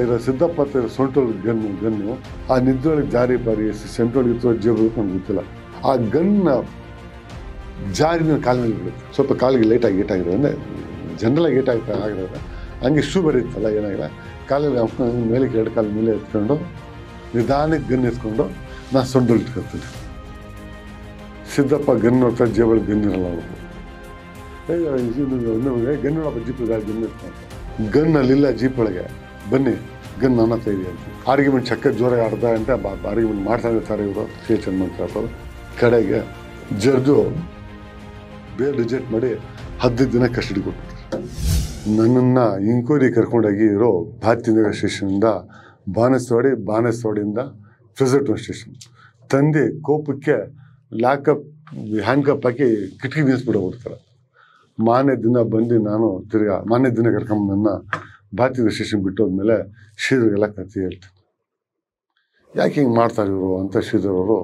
ಇರೋ ಸಿದ್ದಪ್ಪ ಇರೋ ಸೊಂಟೊಳಗೆ ಗನ್ನು ಆ ನಿದ್ದೊಳಗೆ ಜಾರಿ ಬಾರಿ ಸೆಂಟೊಳಗೆ ಇತ್ತು ಜೇಬು ನಮ್ಗೆ ಗೊತ್ತಿಲ್ಲ. ಆ ಗನ್ನ ಜಾರಿ ನನ್ನ ಕಾಲ ಮೇಲೆ ಬಿಡುತ್ತೆ. ಸ್ವಲ್ಪ ಕಾಲಿಗೆ ಲೇಟಾಗಿ ಏಟಾಗಿರೋದು ಅಂದರೆ ಜನರಲಾಗಿ ಆಗಿರೋದು ಹಂಗೆ ಶೂ ಬರೀತಲ್ಲ ಏನಾಗಿಲ್ಲ ಕಾಲಲ್ಲಿ ಮೇಲೆ 2 ಕಾಲ ಮೇಲೆ ಎತ್ಕೊಂಡು ನಿಧಾನಕ್ಕೆ ಗನ್ ಎತ್ಕೊಂಡು ನಾನು ಸೊಂಟೊಳಗೆ ಇಟ್ಕೊಳ್ತೀನಿ. ಸಿದ್ದಪ್ಪ ಗನ್ ನೋಡ್ತಾ ಜೇಬೊಳಗೆ ಗನ್ನಿರಲ್ಲ ಅವರು ಗನ್ ನೋಡಪ್ಪ ಜೀಪಿಗೆ ಗನ್ ಎತ್ಕೊಂಡು ಗನ್ ಅಲ್ಲಿಲ್ಲ ಜೀಪ್ ಒಳಗೆ ಬನ್ನಿ ಗನ್ ನನ್ನ ಹತ್ರ ಇದೆ ಅಂತ ಆರ್ಗ್ಯುಮೆಂಟ್ ಚಕ್ಕ ಜೋರಾಗಿ ಅರ್ಧ ಗಂಟೆ ಆರ್ಗ್ಯುಮೆಂಟ್ ಮಾಡ್ತಾ ಇರ್ತಾರೆ ಇವರು ಕೆ ಚನ್ಮಂತ್ರಪ್ಪರು. ಕಡೆಗೆ ಜಡ್ಜು ಬೇಲ್ ರಿಜೆಕ್ಟ್ ಮಾಡಿ 15 ದಿನ ಕಸ್ಟಡಿ ಕೊಟ್ಬಿಟ್ರು. ನನ್ನನ್ನು ಇಂಕ್ವೈರಿ ಕರ್ಕೊಂಡೋಗಿ ಇರೋ ಭಾರತೀಯ ಸ್ಟೇಷನಿಂದ ಬಾಣಸ್ವಾಡಿಯಿಂದ ಫಿಸರ್ಟೋನ್ ಸ್ಟೇಷನ್ ತಂದೆ ಕೋಪಕ್ಕೆ ಲಾಕಪ್ ಹ್ಯಾಂಡ್ಕಪ್ ಹಾಕಿ ಕಿಟಕಿ ನಿಲ್ಲಿಸ್ಬಿಡೋಗ್ಬಿಡ್ತಾರೆ. ಮಾನ್ಯ ದಿನ ಬಂದು ನಾನು ಮಾನ್ಯ ದಿನ ಕರ್ಕೊಂಡು ನನ್ನ ಭಾರತೀಯ ಸ್ಟೇಷನ್ ಬಿಟ್ಟೋದ್ಮೇಲೆ ಶ್ರೀಧರ್ಗೆಲ್ಲ ಕಥೆ ಹೇಳ್ತೀನಿ. ಯಾಕೆ ಹಿಂಗೆ ಮಾಡ್ತಾರೆ ಇವರು ಅಂತ ಶ್ರೀಧರ್ ಅವರು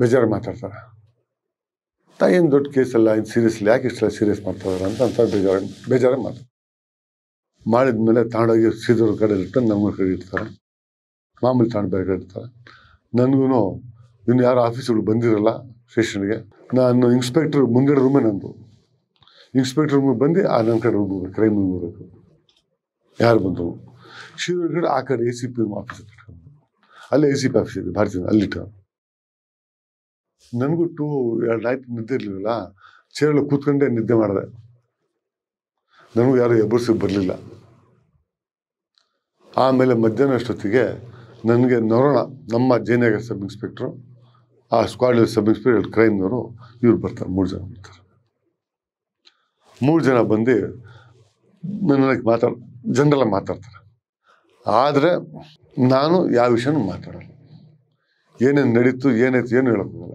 ಬೇಜಾರು ಮಾತಾಡ್ತಾರೆ. ಏನು ದೊಡ್ಡ ಕೇಸಲ್ಲ ಇನ್ನು ಸೀರಿಯಸ್ಲಿ ಯಾಕೆ ಇಷ್ಟೆಲ್ಲ ಸೀರಿಯಸ್ ಮಾಡ್ತಾರೆ ಅಂತ ಬೇಜಾರಾಗಿ ಮಾಡಿದ್ಮೇಲೆ ತಗೊಂಡೋಗಿ ಶ್ರೀಧರ್ ಕಡೆ ಇರ್ತಾರೆ, ನಮ್ಮ ಕಡೆ ಇರ್ತಾರೆ, ಮಾಮೂಲಿ ತಗೊಂಡು ಬೇರೆ ಕಡೆ ಇರ್ತಾರೆ. ನನಗೂ ಇನ್ನು ಯಾರು ಆಫೀಸ್ಗಳು ಬಂದಿರಲ್ಲ ಸ್ಟೇಷನ್ಗೆ. ನಾನು ಇನ್ಸ್ಪೆಕ್ಟರ್ ಮುಂಗಡೆ ರೂಮೇ ನಂದು. ಇನ್ಸ್ಪೆಕ್ಟರ್ ರೂಮಿಗೆ ಬಂದು ನನ್ನ ಕಡೆ ರೂಮ್ ಹೋಗ್ಬೇಕು, ಕ್ರೈಮ್ ರೂಮ್ ಹೋಗ್ಬೇಕು. ಯಾರು ಬಂದರು ಶ್ರೀಧರ್ ಕಡೆ ಆ ಕಡೆ ACP ಆಫೀಸ್ ಇಟ್ಕೊಂಡು ಅಲ್ಲೇ ACP ಆಫೀಸ್ ಇದೆ ಭಾರತೀಯ ಅಲ್ಲಿಟ್ಟು. ನನಗೂ 2 ನೈಟ್ ನಿದ್ದೆ ಇರಲಿಲ್ಲ. ಚೇರಲ್ಲಿ ಕೂತ್ಕೊಂಡೇ ನಿದ್ದೆ ಮಾಡಿದೆ. ನನಗೂ ಯಾರು ಎಬ್ಬರ್ಸಿಗೆ ಬರಲಿಲ್ಲ. ಆಮೇಲೆ ಮಧ್ಯಾಹ್ನ ಅಷ್ಟೊತ್ತಿಗೆ ನನಗೆ ನೋಡೋಣ ನಮ್ಮ ಜಯನಗರ ಸಬ್ ಇನ್ಸ್ಪೆಕ್ಟ್ರು ಆ ಸ್ಕ್ವಾಡ್ ಸಬ್ ಇನ್ಸ್ಪೆಕ್ಟರ್ ಕ್ರೈಮ್ನವರು ಇವ್ರು ಬರ್ತಾರೆ. 3 ಜನ ಬರ್ತಾರೆ. 3 ಜನ ಬಂದು ನನ್ನ ಜನರೆಲ್ಲ ಮಾತಾಡ್ತಾರೆ. ಆದರೆ ನಾನು ಯಾವ ವಿಷಯನೂ ಮಾತಾಡಲ್ಲ. ಏನೇನು ನಡೀತು ಏನಾಯ್ತು ಏನು ಹೇಳೋಕ್ಕಾಗಲ್ಲ.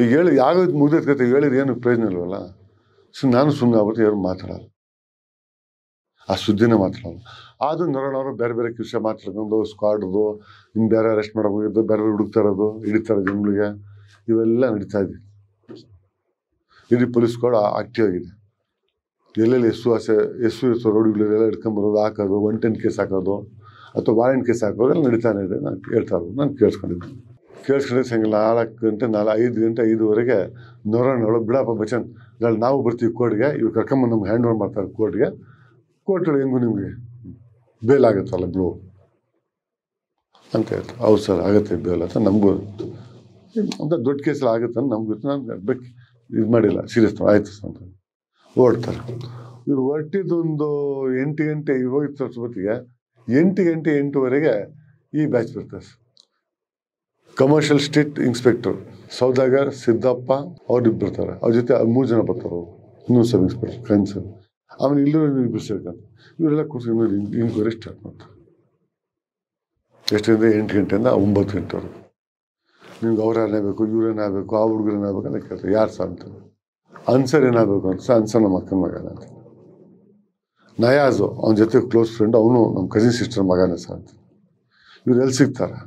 ಈಗ ಯಾವ್ದು ಮುಗ್ದೈತೆ ಕತೆ ಹೇಳಿದ್ರೆ ಏನು ಪ್ರಯೋಜನ ಇಲ್ವಲ್ಲ. ನಾನು ಸುಮ್ಮನೆ ಆಗ್ಬಿಟ್ಟು ಯಾರು ಮಾತಾಡಲ್ಲ, ಆ ಸುದ್ದಿನೇ ಮಾತಾಡಲ್ಲ. ಆದರೂ ನೋಡೋಣವರು ಬೇರೆ ಬೇರೆ ವಿಷಯ ಮಾತಾಡ್ಕೊಂಡು ಸ್ಕ್ವಾಡ್ದು ಇನ್ನು ಬೇರೆ ಅರೆಸ್ಟ್ ಮಾಡೋಕೆ ಹೋಗಿದ್ದು, ಬೇರೆ ಹುಡುಕ್ತಾ ಇರೋದು, ಹಿಡಿತಾರೆ ಜನಗಳಿಗೆ, ಇವೆಲ್ಲ ನಡೀತಾ ಇದೆ. ಇಡೀ ಪೊಲೀಸ್ ಸ್ಕ್ವಾಡ್ ಆಕ್ಟಿವ್ ಆಗಿದೆ. ಎಲ್ಲೆಲ್ಲಿ ಎಸ್ ರೋಡ್ಗಳೆಲ್ಲ ಹಿಡ್ಕೊಂಬರೋದು, ಹಾಕೋದು, 110 ಕೇಸ್ ಹಾಕೋದು ಅಥವಾ ವಾರೆಂಟ್ ಕೇಸ್ ಹಾಕೋದು ಎಲ್ಲ ನಡೀತಾನೆ ಇದೆ. ನಾನು ಹೇಳ್ತಾ ಇರೋದು ನಾನು ಕೇಳಿಸ್ಕೊಂಡಿದ್ದೆ ಸಂಗಿಲ್ಲ. 4 ಗಂಟೆ 5 ಗಂಟೆ 5ವರೆಗೆ ನೋಡೋಣ ಬಿಡಪ್ಪ ಬಚನ್ ನಾವು ಬರ್ತೀವಿ ಕೋರ್ಟ್ಗೆ, ಇವ್ರು ಕರ್ಕೊಂಬಂದು ನಮ್ಗೆ ಹ್ಯಾಂಡ್ ಓವರ್ ಮಾಡ್ತಾರೆ ಕೋರ್ಟ್ಗೆ. ಕೋರ್ಟ್ಗಳು ಹೆಂಗೂ ನಿಮಗೆ ಬೇಲ್ ಆಗುತ್ತಲ್ಲ ಬ್ಲೂ ಅಂತ ಹೇಳ್ತಾರೆ. ಹೌದು ಸರ್ ಆಗುತ್ತೆ ಬೇಲ್ ಅಂತ ನಮಗೂ ಅಂತ ದೊಡ್ಡ ಕೇಸಲ್ಲಿ ಆಗುತ್ತೆ ಅಂತ ನಮ್ಗೆ ಗೊತ್ತು. ನಾನು ಬೇಕು ಇದು ಮಾಡಿಲ್ಲ ಸೀರಿಯಸ್ ಆಯಿತು ಅಂತ ಓಡ್ತಾರೆ. ಇವ್ರು ಹೊರಟಿದ್ದೊಂದು 8 ಗಂಟೆ ಹೋಗಿತ್ತು ಹೊತ್ತಿಗೆ 8 ಗಂಟೆ 8ವರೆಗೆ ಈ ಬ್ಯಾಚ್ ಬರ್ತಾರೆ. Commercial street inspector Saudagar Siddappa ಅವ್ರು ಬರ್ತಾರೆ. ಅವ್ರ ಜೊತೆ 3 ಜನ ಬರ್ತಾರೆ. ಅವರು ಇನ್ನೊಂದು ಸಬ್ ಇನ್ಸ್ಪೆಕ್ಟರ್ ಕ್ರೈಮ್ ಸರ್. ಆಮೇಲೆ ಇಲ್ಲೂ ಇಬ್ಬರು ಸೇರ್ಕೊಂಡು ಇವರೆಲ್ಲ ಕೂರ್ಸ್ಕೊಂಡು ಇನ್ಕ್ವೈರಿ ಸ್ಟಾರ್ಟ್ ಮಾಡ್ತಾರೆ. ಎಷ್ಟರಿಂದ 8 ಗಂಟೆಯಿಂದ 9 ಗಂಟೆವರೆಗೂ. ನಿಮ್ಗೆ ಅವ್ರೇನಾಗಬೇಕು, ಇವ್ರೇನಾಗಬೇಕು, ಆ ಹುಡುಗರೇನಾಗಬೇಕು ಅಂತ ಕೇಳ್ತಾರೆ. ಯಾರು ಸಹ ಅಂತ ಅನ್ಸರ್ ಏನಾಗಬೇಕು ಅಂತ ಅನ್ಸರ್ ನಮ್ಮ ಅಕ್ಕನ ಮಗನ ಅಂತ. ನಯಾಜು ಅವನ ಜೊತೆ ಕ್ಲೋಸ್ ಫ್ರೆಂಡ್, ಅವನು ನಮ್ಮ ಕಸಿನ್ ಸಿಸ್ಟರ್ ಮಗನೇ ಸಹ ಅಂತ. ಇವ್ರು ಎಲ್ಲಿ ಸಿಗ್ತಾರೆ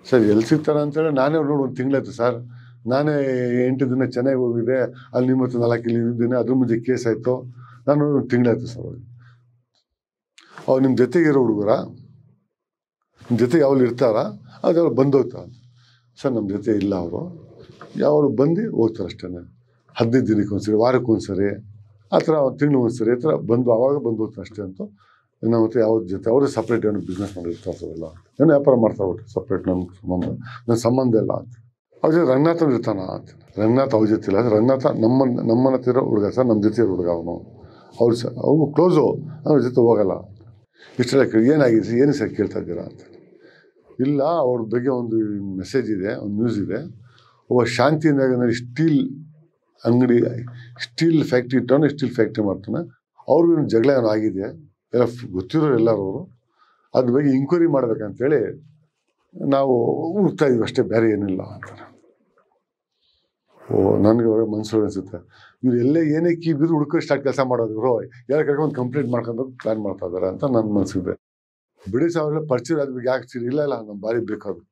ಸರ್, ಎಲ್ಲಿ ಸಿಗ್ತಾರೆ ಅಂತೇಳಿ ನಾನೇ ನೋಡಿ 1 ತಿಂಗಳಾಯ್ತು ಸರ್. ನಾನೇ 8 ದಿನ ಚೆನ್ನಾಗಿ ಹೋಗಿದ್ದೆ, ಅಲ್ಲಿ ನಿಮ್ಮ 4 ಇಲ್ಲಿ ಇದ್ದೀನಿ, ಅದ್ರ ಮುಂಚೆ ಕೇಸ್ ಆಯಿತು. ನಾನು 1 ತಿಂಗಳಾಯ್ತು ಸರ್. ಅವ್ರು ನಿಮ್ಮ ಜೊತೆಗಿರೋ ಹುಡುಗರ ನಿಮ್ಮ ಜೊತೆಗೆ ಯಾವಾಗ ಇರ್ತಾರಾ ಅದು ಬಂದೋಗ್ತಾ ಅಂತ. ಸರ್ ನಮ್ಮ ಜೊತೆ ಇಲ್ಲ, ಅವರು ಯಾವಾಗ ಬಂದು ಹೋಗ್ತಾರೆ ಅಷ್ಟೇ. 15 ದಿನಕ್ಕೆ ಒಂದ್ಸರಿ, ವಾರಕ್ಕೆ ಒಂದ್ಸರಿ, ಆ ಥರ ತಿಂಗಳು ಒಂದ್ಸರಿ ಈ ಥರ ಬಂದು ಆವಾಗ ಬಂದು ಹೋಗ್ತಾರೆ ಅಷ್ಟೇ ಅಂತ. ನಮ್ಮ ಮತ್ತೆ ಯಾವ್ದು ಜೊತೆ ಅವರು ಸಪ್ರೇಟ್ ಏನೋ ಬಿಸ್ನೆಸ್ ಮಾಡಿರ್ತಾರಲ್ಲ, ಏನೋ ವ್ಯಾಪಾರ ಮಾಡ್ತಾರೆ ಸಪ್ರೇಟ್. ನನ್ನ ಸಂಬಂಧ ಇಲ್ಲ ಅಂತ. ಅವ್ರ ಜೊತೆ ರಂಗನಾಥ್ ಇರ್ತಾನ ಅಂತ. ರಂಗನಾಥ್ ಅವ್ರ ಜೊತೆ ಇಲ್ಲ. ರಂಗನಾಥ ನಮ್ಮನ್ನ ಹತ್ತಿರೋ ಹುಡುಗ ಸರ್, ನಮ್ಮ ಜೊತೆ ಹುಡುಗ ಅವನು. ಅವ್ರು ಸರ್ ಅವನು ಕ್ಲೋಸು, ಅವ್ರ ಜೊತೆ ಹೋಗಲ್ಲ. ಇಷ್ಟೆಲ್ಲ ಏನಾಗಿದೆ ಏನು ಸರ್ ಕೇಳ್ತಾ ಇದ್ದೀರಾ ಅಂತ. ಇಲ್ಲ, ಅವ್ರ ಬಗ್ಗೆ ಒಂದು ಮೆಸೇಜ್ ಇದೆ, ಒಂದು ನ್ಯೂಸ್ ಇದೆ. ಒಬ್ಬ ಶಾಂತಿನಗರದಲ್ಲಿ ಸ್ಟೀಲ್ ಅಂಗಡಿ, ಸ್ಟೀಲ್ ಫ್ಯಾಕ್ಟ್ರಿ ಇಟ್ಟವನು, ಸ್ಟೀಲ್ ಫ್ಯಾಕ್ಟ್ರಿ ಮಾಡ್ತಾನೆ. ಅವ್ರಿಗೂ ಜಗಳ ಏನೋ ಆಗಿದೆ, ಎಲ್ಲ ಗೊತ್ತಿರೋರು ಎಲ್ಲರೂ. ಅವರು ಅದ್ರ ಬಗ್ಗೆ ಇಂಕ್ವೈರಿ ಮಾಡ್ಬೇಕಂತೇಳಿ ನಾವು ಹುಡ್ತಾ ಇದೀವಿ ಅಷ್ಟೇ, ಬೇರೆ ಏನಿಲ್ಲ ಅಂತಾರೆ. ನನಗೆ ಒಳ್ಳೆ ಮನ್ಸು ಅನಿಸುತ್ತೆ. ಇವ್ರು ಎಲ್ಲೇ ಏನೇ ಕೀ ಬಿದ್ದು ಹುಡುಕೋ ಸ್ಟಾರ್ಟ್ ಕೆಲಸ ಮಾಡೋದು. ಇವರು ಯಾರು ಕರ್ಕೊಂಡು ಕಂಪ್ಲೀಟ್ ಮಾಡ್ಕೊಂಡು ಪ್ಲ್ಯಾನ್ ಮಾಡ್ತಾ ಇದ್ದಾರೆ ಅಂತ ನನ್ನ ಮನಸ್ಸಿದೆ. ಬಿಡಿ ಸಾವಿರ ಪರಿಚಯ ಆದ್ಬೇಕು ಯಾಕೆ ಸೀರಿ ಇಲ್ಲ ನಮ್ಮ ಬಾರಿ ಬೇಕಾದ್ರು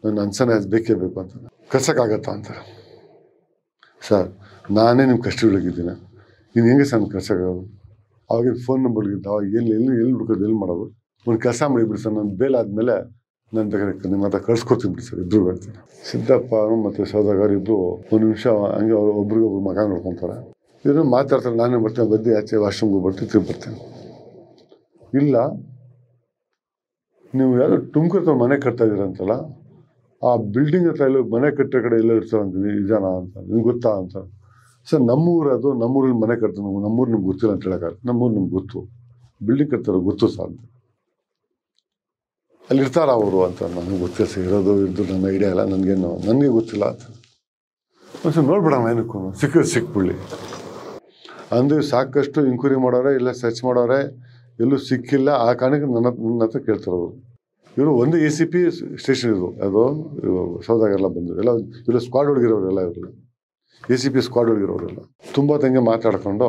ನನ್ನ ಅನ್ಸನೆ ಅದು ಬೇಕೇ ಬೇಕು ಅಂತ. ಕರ್ಸೋಕ್ಕಾಗತ್ತಾ ಅಂತ. ಸರ್ ನಾನೇ ನಿಮ್ಮ ಕಷ್ಟಗಳಿದ್ದೀನಿ, ನೀನು ಹೆಂಗೆ ಸಣ್ಣ ಕೆಲಸ ಆಗೋದು ಅವಾಗಿನ ಫೋನ್ ನಂಬರ್ಗಿದ್ದ ಅವಾಗ ಎಲ್ಲಿ ಹುಡ್ಕೋದು ಎಲ್ಲಿ ಮಾಡೋದು ಒಂದು ಕೆಲಸ ಮಾಡಿಬಿಡಿ ಸರ್ ನಾನು ಬೇಲ್ ಆದಮೇಲೆ ನನ್ನ ಬೇಕಾದ್ರೆ ನಿಮ್ಮ ಹತ್ರ ಕಳ್ಸ್ಕೊಡ್ತೀನಿ ಬಿಡಿ ಸರ್ ಇಬ್ಬರು ಬರ್ತೀನಿ. ಸಿದ್ದಪ್ಪ ಮತ್ತು ಸೌದಾಗರ್ ಇಬ್ಬರು ಒಂದು ನಿಮಿಷ ಹಂಗೆ ಒಬ್ರಿಗೊಬ್ರು ಮಗ ನೋಡ್ಕೊತಾರೆ. ಇದನ್ನು ಮಾತಾಡ್ತಾರೆ. ನಾನೇ ಬರ್ತೀನಿ ಬದ್ದಿ ಆಚೆ ವಾಶ್ರೂಮ್ಗೆ ಬರ್ತೀನಿ ತಿರುಗಿ ಬರ್ತೀನಿ. ಇಲ್ಲ ನೀವು ಯಾರು ತುಮಕೂರು ಮನೆ ಕಟ್ತಾ ಇದ್ದೀರಂತಲ್ಲ ಆ ಬಿಲ್ಡಿಂಗ್ ಹತ್ರ ಎಲ್ಲೋ ಮನೆ ಕಟ್ಟೋ ಕಡೆ ಎಲ್ಲೋ ಇರ್ತಾರೆ ಅಂತೀನಿ ನಿಜಾನ ಅಂತ ನಿಮ್ಗೆ ಗೊತ್ತಾ ಅಂತ. ಸರ್ ನಮ್ಮೂರು ಅದು ನಮ್ಮೂರಲ್ಲಿ ಮನೆ ಕಟ್ತಾರೆ ನಮ್ಮೂರು ನಿಮ್ಗೆ ಗೊತ್ತಿಲ್ಲ ಅಂತ ಹೇಳೋಕ್ಕಾಗ ನಮ್ಮೂರು ನಿಮ್ಗೆ ಗೊತ್ತು ಬಿಲ್ಡಿಂಗ್ ಕಟ್ತಾರೋ ಗೊತ್ತು ಸರ್ ಅಂತ. ಅಲ್ಲಿ ಇರ್ತಾರ ಅವರು ಅಂತ ನನಗೆ ಗೊತ್ತಿಲ್ಲ ಸರ್ ಇರೋದು ಇದ್ದು ನನ್ನ ಐಡಿಯಾ ಇಲ್ಲ ನನಗೆ ಗೊತ್ತಿಲ್ಲ ಅಂತ. ಒಂದ್ಸಲ ನೋಡ್ಬಿಡೋಣ ಏನಕ್ಕೂ ಸಿಕ್ಬಿಡ್ಲಿ ಅಂದರೆ ಸಾಕಷ್ಟು ಇಂಕ್ವೈರಿ ಮಾಡೋರೆ ಇಲ್ಲ ಸರ್ಚ್ ಮಾಡೋರೆ ಎಲ್ಲೂ ಸಿಕ್ಕಿಲ್ಲ. ಆ ಕಾರಣಕ್ಕೆ ನನ್ನ ಹತ್ರ ಕೇಳ್ತಾರವರು. ಇವರು ಒಂದು ACP ಸ್ಟೇಷನ್ ಇರು ಅದು ಸೌದಾಗೆಲ್ಲ ಬಂದರು ಎಲ್ಲ ಇವರು ಸ್ಕ್ವಾಡ್ ಒಳಗಿರೋರೆಲ್ಲ ಇವರು ACP ಸ್ಕ್ವಾಡ್ ಒಳಗಿರೋರೆಲ್ಲ ತುಂಬ ತಂಗೆ ಮಾತಾಡ್ಕೊಂಡು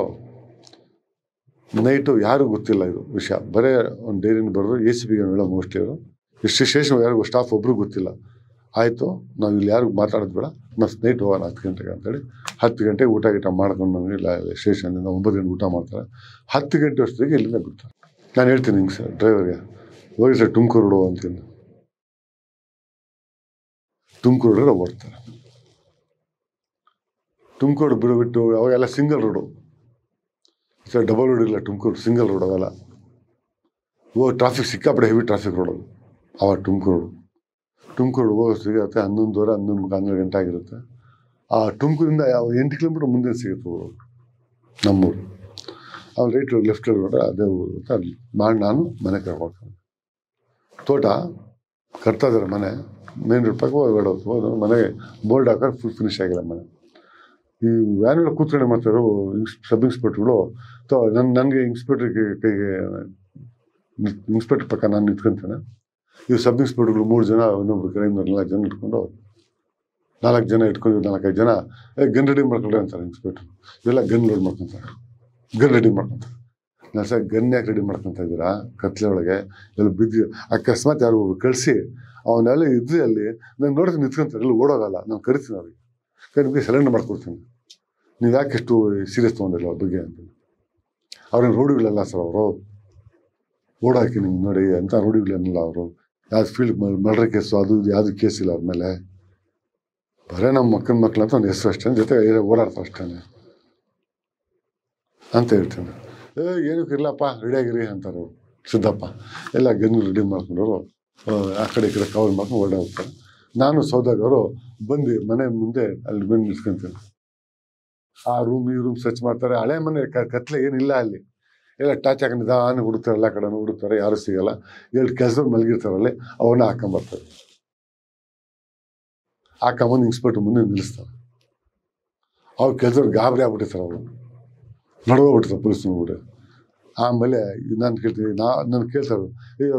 ನೈಟು ಯಾರಿಗೂ ಗೊತ್ತಿಲ್ಲ ಇದು ವಿಷಯ. ಬರೀ ಒಂದು ಡೈರಿನ ಬರೆದು ACPಗೆ ಹೇಳೋ ಮೋಸ್ಟ್ಲಿ ಅವರು ಇಷ್ಟು ಸ್ಟೇಷನ್ ಯಾರಿಗೂ ಸ್ಟಾಫ್ ಒಬ್ರು ಗೊತ್ತಿಲ್ಲ. ಆಯಿತು ನಾವು ಇಲ್ಲಿ ಯಾರಿಗೂ ಮಾತಾಡೋದು ಬೇಡ ಮತ್ತು ನೈಟ್ ಹೋಗೋಣ 10 ಗಂಟೆಗೆ ಅಂತೇಳಿ 10 ಗಂಟೆಗೆ ಊಟ ಮಾಡ್ಕೊಂಡು ಇಲ್ಲ ಸ್ಟೇಷನಿಂದ 9 ಗಂಟೆ ಊಟ ಮಾಡ್ತಾರೆ. 10 ಗಂಟೆ ಅಷ್ಟೊತ್ತಿಗೆ ಇಲ್ಲಿಂದ ಬಿಡ್ತಾರೆ. ನಾನು ಹೇಳ್ತೀನಿ ಹಿಂಗೆ ಸರ್ ಡ್ರೈವರ್ಗೆ ಹೋಗಿ ಸರ್ ತುಮಕೂರು ರೋಡು ಅಂತೀನಿ. ತುಮಕೂರು ರೋಡ್ ಓಡ್ತಾರೆ. ತುಮಕೂರು ಬಿಡುಬಿಟ್ಟು ಅವಾಗೆಲ್ಲ single road sir double road ಇಲ್ಲ ತುಮಕೂರು ಸಿಂಗಲ್ ರೋಡ್ ಅವೆಲ್ಲ ಟ್ರಾಫಿಕ್ ಸಿಕ್ಕಾಪಡೆ ಹೆವಿ ಟ್ರಾಫಿಕ್ ರೋಡ್ ಅದು ಅವಾಗ ತುಮಕೂರು ಹೋಗೋ ಸಿಗುತ್ತೆ 11:30 12 ಗಂಟೆ ಆಗಿರುತ್ತೆ. ಆ ತುಮಕೂರಿಂದ 8 ಕಿಲೋಮೀಟ್ರ್ ಮುಂದೆ ಸಿಗುತ್ತೆ ನಮ್ಮೂರು. ಅವ್ನು ರೈಟ್ ಲೆಫ್ಟ್ ನೋಡ್ರೆ ಅದೇ ಊರು ಅಲ್ಲಿ ಮಾಡಿ ನಾನು ಮನೆ ಕರ್ಕೊಂಡು ತೋಟ ಕಟ್ತಾ ಇದ್ದಾರೆ ಮನೆ ಮೇನ್ ರೋಡ್ ಪಕ್ಕ ಹೋಗೋದು ಮನೆಗೆ ಬೋಲ್ಡ್ ಹಾಕೋದು ಫುಲ್ ಫಿನಿಶ್ ಆಗಿಲ್ಲ ಮನೆ. ಈ ವ್ಯಾನ್ಗಳು ಕೂತ್ಕೊಂಡೆ ಮಾಡ್ತಾರೋ ಸಬ್ ಇನ್ಸ್ಪೆಕ್ಟ್ರುಗಳು ನನಗೆ ಇನ್ಸ್ಪೆಕ್ಟ್ರ್ ಪಕ್ಕ ನಾನು ನಿಂತ್ಕೊಂತೇನೆ. ಇವು ಸಬ್ ಇನ್ಸ್ಪೆಕ್ಟ್ರುಗಳು 3 ಜನ ಇನ್ನೊಬ್ರು ಕಡೆಯಿಂದ 4 ಜನ ಇಟ್ಕೊಂಡು 4 ಜನ ಇಟ್ಕೊಂಡು 4-5 ಜನ ಗನ್ ರೆಡಿ ಮಾಡ್ಕೊಂಡ್ರೆ ಅಂತಾರೆ ಇನ್ಸ್ಪೆಕ್ಟ್ರು. ಇವೆಲ್ಲ ಗನ್ ಲೋಡ್ ಮಾಡ್ಕೊತಾರೆ ಗನ್ ರೆಡಿ ಮಾಡ್ಕೊತಾರೆ. ನಾನು ಸರ್ ಗನ್ ಯಾಕೆ ರೆಡಿ ಮಾಡ್ಕೊತಾ ಇದ್ದೀರಾ ಕತ್ಲೆ ಒಳಗೆ ಎಲ್ಲ ಬಿದ್ದು ಅಕಸ್ಮಾತ್ ಯಾರು ಕಳಿಸಿ ಅವನ್ನೆಲ್ಲ ಇದ್ರೆ ಅಲ್ಲಿ ನಾನು ನೋಡ್ತೀನಿ ನಿಂತ್ಕೊಂತಾರೆ ಎಲ್ಲ ಓಡೋಗಲ್ಲ. ನಾನು ಕರಿತೀನಿ ಅವ್ರಿಗೆ ಕೈ ಸರೆಂಡರ್ ಮಾಡ್ಕೊಡ್ತೀನಿ. ನೀವು ಯಾಕೆ ಎಷ್ಟು ಸೀರಿಯಸ್ ತೊಗೊಂಡಿಲ್ಲ ಅವ್ರ ಬಗ್ಗೆ ಅಂತ. ಅವ್ರೇನು ರೋಡಿಗಳಲ್ಲ ಸರ್ ಅವರು ಓಡಾಕಿ ನಿಮ್ಗೆ ನೋಡಿ ಅಂತ ರೋಡಿಗಳೇನಿಲ್ಲ ಅವರು ಯಾವ್ದು ಫೀಲ್ಡ್ ಮರ್ಡರ್ ಕೇಸು ಅದು ಇದು ಯಾವುದು ಕೇಸ್ ಇಲ್ಲ ಅವ್ರ ಮೇಲೆ. ಬರೇ ನಮ್ಮ ಮಕ್ಕಳು ಅಂತ ಒಂದು ಹೆಸರು ಅಷ್ಟೇ ಜೊತೆ ಓಡಾಡ್ತಾರೆ ಅಷ್ಟೇ ಅಂತ ಹೇಳ್ತೀನಿ. ಏನಕ್ಕೆ ಇರಲಪ್ಪ ರೆಡಿಯಾಗಿರಿ ಅಂತಾರೆ ಅವರು ಸಿದ್ದಪ್ಪ. ಎಲ್ಲ ಗನ್ ರೆಡಿ ಮಾಡ್ಕೊಂಡವರು ಆ ಕಡೆ ಈ ಕಡೆ ಕವರ್ ಮಾಡ್ಕೊಂಡು ಹೊರಡೆ ಹೋಗ್ತಾರೆ. ನಾನು ಸೌದಾಗರು ಬಂದು ಮನೆ ಮುಂದೆ ಅಲ್ಲಿ ಬಂದು ನಿಲ್ಸ್ಕೊಂತೀನಿ. ಆ ರೂಮ್ ಈ ರೂಮ್ ಸರ್ಚ್ ಮಾಡ್ತಾರೆ. ಹಳೆ ಮನೆ ಕತ್ಲೆ ಏನಿಲ್ಲ ಅಲ್ಲಿ ಎಲ್ಲ ಟಾಚ್ ಹಾಕೊಂಡು ನಿಧಾನ ಹುಡುಕ್ತಾರೆ. ಎಲ್ಲ ಕಡೆ ಹುಡುಕ್ತಾರೆ ಯಾರು ಸಿಗಲ್ಲ. 2 ಕೆಲಸದವ್ರು ಮಲಗಿರ್ತಾರಲ್ಲಿ ಅವನ್ನ ಹಾಕೊಂಬರ್ತಾರೆ. ಹಾಕೊಂಬಂದು ಇನ್ಸ್ಪೆಕ್ಟ್ರ್ ಮುಂದೆ ನಿಲ್ಲಿಸ್ತಾರೆ. ಅವ್ರ ಕೆಲಸದವ್ರು ಗಾಬರಿ ಆಗ್ಬಿಟ್ಟಿರ್ತಾರೆ. ಅವರು ನಡ್ಕೋಬಿಟ್ಟಿರ್ತಾರೆ ಪೊಲೀಸ್ ನೋಡ್ಬಿಟ್ಟು. ಆಮೇಲೆ ನಾನು ಕೇಳ್ತೀನಿ ನಾನು ಕೇಳ್ತಾರೆ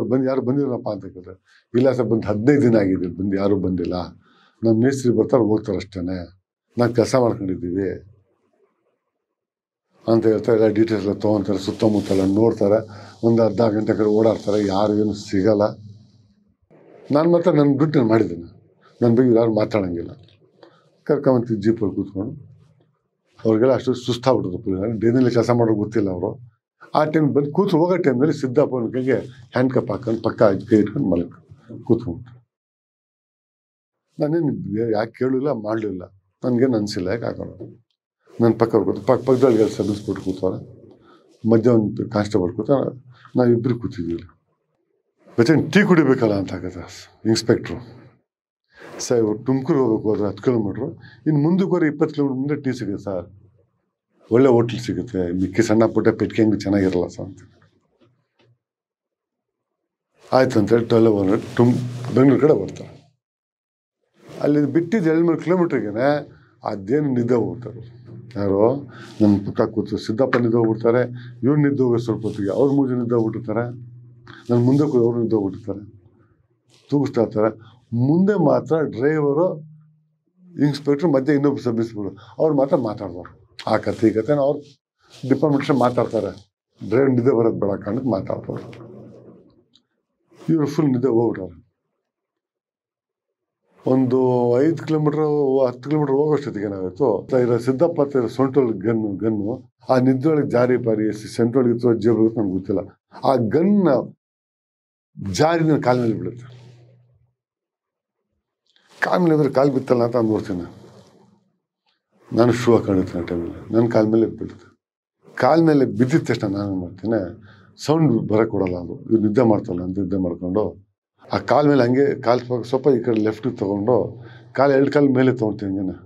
ಅವ್ರು ಯಾರು ಬಂದಿರಪ್ಪ ಅಂತ ಕೇಳ್ತಾರೆ. ಇಲ್ಲ ಸರ್ ಬಂದು 15 ದಿನ ಆಗಿದೆ ಬಂದು ಯಾರೂ ಬಂದಿಲ್ಲ. ನಮ್ಮ ಮೇಸ್ತ್ರಿ ಬರ್ತಾರೆ ಹೋಗ್ತಾರೆ ಅಷ್ಟೇ ನಾನು ಕೆಲಸ ಮಾಡ್ಕೊಂಡಿದ್ದೀವಿ ಅಂತ ಹೇಳ್ತಾರೆ. ಎಲ್ಲ ಡೀಟೇಲ್ಸ್ ಎಲ್ಲ ತೊಗೊತಾರೆ. ಸುತ್ತಮುತ್ತಲ ನೋಡ್ತಾರೆ. ಒಂದು ಅರ್ಧ ಗಂಟೆ ಕಡೆ ಓಡಾಡ್ತಾರೆ. ಯಾರು ಏನು ಸಿಗಲ್ಲ. ನಾನು ಮಾತ್ರ ನನ್ನ ದುಡ್ಡು ನಾನು ಮಾಡಿದ್ದೀನಿ. ನನ್ನ ಬಗ್ಗೆ ಯಾರು ಮಾತಾಡೋಂಗಿಲ್ಲ. ಕರ್ಕೊಂಬಂತು ಜೀಪಲ್ಲಿ ಕೂತ್ಕೊಂಡು ಅವ್ರಿಗೆಲ್ಲ ಅಷ್ಟು ಸುಸ್ತಾಗ್ಬಿಟ್ಟರು. ಪೊಲೀಸ್ ಡೇನಲ್ಲಿ ಕೆಲಸ ಮಾಡೋದು ಗೊತ್ತಿಲ್ಲ ಅವರು. ಆ ಟೈಮ್ ಬಂದು ಕೂತು ಹೋಗೋ ಟೈಮ್ನಲ್ಲಿ ಸಿದ್ದಪ್ಪನ ಕೈಗೆ ಹ್ಯಾಂಡ್ ಕಪ್ ಹಾಕೊಂಡು ಪಕ್ಕ ಕೈ ಇಟ್ಕೊಂಡು ಕೂತ್ಕೊಂಡ್ಬಿಟ್ರು. ನಾನೇನು ಯಾಕೆ ಕೇಳಿಲ್ಲ ಮಾಡಲಿಲ್ಲ. ನನಗೇನು ಅನಿಸಿಲ್ಲ ಯಾಕೆ ಹಾಕೋಣ. ನನ್ನ ಪಕ್ಕ ಕೂತು ಪಕ್ಕದಲ್ಲಿ ಸಬ್ ಇನ್ಸ್ಪೆಕ್ಟ್ರ್ ಕೂತವ್ರೆ. ಮಧ್ಯ ಒಂದು ಕಾನ್ಸ್ಟೇಬಲ್ ಕೂತಾರೆ. ನಾವಿಬ್ಬರು ಕೂತಿದ್ದೀವಿ. ಮತ್ತೆ ಟೀ ಕುಡಿಬೇಕಲ್ಲ ಅಂತ ಆಗತ್ತೆ ಇನ್ಸ್ಪೆಕ್ಟ್ರು. ಸರ್ ಇವ್ರು ತುಮಕೂರು ಹೋಗ್ಬೇಕು ಹೋದ್ರೆ 10 ಕಿಲೋಮೀಟ್ರು ಇನ್ನು ಮುಂದಕ್ಕೆ ಹೋದ್ರೆ 20 ಕಿಲೋಮೀಟ್ರ್ ಮುಂದೆ ಟೀ ಸಿಗುತ್ತೆ ಸರ್. ಒಳ್ಳೆ ಹೋಟ್ಲ್ ಸಿಗುತ್ತೆ. ಮಿಕ್ಕಿ ಸಣ್ಣ ಪುಟ್ಟ ಪೆಟ್ಟಿಗೆ ಅಂಗಡಿ ಚೆನ್ನಾಗಿರಲ್ಲ ಸರ್ ಅಂತ. ಆಯ್ತು ಅಂತೇಳಿ 12 ಬೆಂಗಳೂರು ಕಡೆ ಬರ್ತಾರೆ. ಅಲ್ಲಿ ಬಿಟ್ಟಿದ್ದು 2-3 ಕಿಲೋಮೀಟ್ರಿಗೇನೆ ಅದೇನು ನಿದ್ದೆ ಹೋಗ್ತಾರೆ. ಯಾರೋ ನಮ್ಮ ಪಕ್ಕ ಕೂತು ಸಿದ್ದಪ್ಪ ನಿದ್ದೆ ಹೋಗ್ಬಿಡ್ತಾರೆ. ಇವ್ರು ನಿದ್ದೆ ಹೋಗೋ ಸ್ವಲ್ಪ ಹೊತ್ತಿಗೆ ಅವ್ರು 3 ಜನ ನಿದ್ದೆ ಹೋಗ್ಬಿಟ್ಟಿರ್ತಾರೆ. ನನ್ನ ಮುಂದೆ ಕೂಡ ಅವರು ನಿದ್ದೆ ಹೋಗ್ಬಿಟ್ಟಿರ್ತಾರೆ. ತೂಗಿಸ್ತಾ ಇರ್ತಾರೆ. ಮುಂದೆ ಮಾತ್ರ ಡ್ರೈವರು ಇನ್ಸ್ಪೆಕ್ಟ್ರು ಮಧ್ಯೆ ಇನ್ನೊಬ್ಬರು ಸಬ್ ಇನ್ಸ್ಪೆಕ್ಟ್ರು ಅವ್ರು ಮಾತ್ರ ಮಾತಾಡ್ತಾರೆ. ಆ ಕತೆ ಈ ಕತೆ ಅವ್ರು ಡಿಪಾರ್ಟ್ಮೆಂಟ್ಸ್ ಮಾತಾಡ್ತಾರೆ. ಡ್ರೈವರ್ ನಿದ್ದೆ ಬರೋದು ಬೇಡ ಕಾರಣಕ್ಕೆ ಮಾತಾಡ್ತಾರೆ. ಇವರು ಫುಲ್ ನಿದ್ದೆ ಹೋಗ್ಬಿಟ್ಟಾರೆ. ಒಂದು 5 ಕಿಲೋಮೀಟ್ರ್ 10 ಕಿಲೋಮೀಟ್ರ್ ಹೋಗೋಷ್ಟೊತ್ತಿಗೆ ಏನಾಗುತ್ತೆ, ಸಿದ್ದಪ್ಪ ಹತ್ತಿರ ಸೊಂಟೊಳಗೆ ಗನ್ನು ಆ ನಿದ್ದೊಳಗೆ ಜಾರಿ ಪಾರಿ ಸೆಂಟ್ರೊಳಗೆ ಇತ್ತು ಜೇಬು ನಮ್ಗೆ ಗೊತ್ತಿಲ್ಲ. ಆ ಗನ್ನ ಜಾರಿ ನನ್ನ ಕಾಲ ಮೇಲೆ ಬೀಳುತ್ತೆ. ಕಾಲ ಮೇಲೆ ಅಂದ್ರೆ ಕಾಲು ಬಿತ್ತಲ್ಲ ಅಂತ ನೋಡ್ತೀನಿ. ನಾನು ಶೂ ಹಾಕೊಂಡಿರ್ತೀನಿ ಆ ಟೈಮಲ್ಲಿ. ನನ್ನ ಕಾಲ ಮೇಲೆ ಬೀಳುತ್ತೆ. ಕಾಲ ಮೇಲೆ ಬಿದ್ದಿದ ತಕ್ಷಣ ನಾನು ಮಾಡ್ತೀನಿ, ಸೌಂಡ್ ಬರೋಕ್ಕೆ ಕೊಡಲ್ಲ. ಅದು ಇವ್ರು ನಿದ್ದೆ ಮಾಡ್ತಾರಲ್ಲ ಅಂತ ನಿದ್ದೆ ಮಾಡ್ಕೊಂಡು ಆ ಕಾಲ ಮೇಲೆ ಹಂಗೆ ಕಾಲು ಸ್ವಲ್ಪ ಈ ಕಡೆ ಲೆಫ್ಟಿಗೆ ತೊಗೊಂಡು ಎರಡು ಕಾಲು ಮೇಲೆ ತೊಗೊಳ್ತೀನಿ. ಹಂಗೆ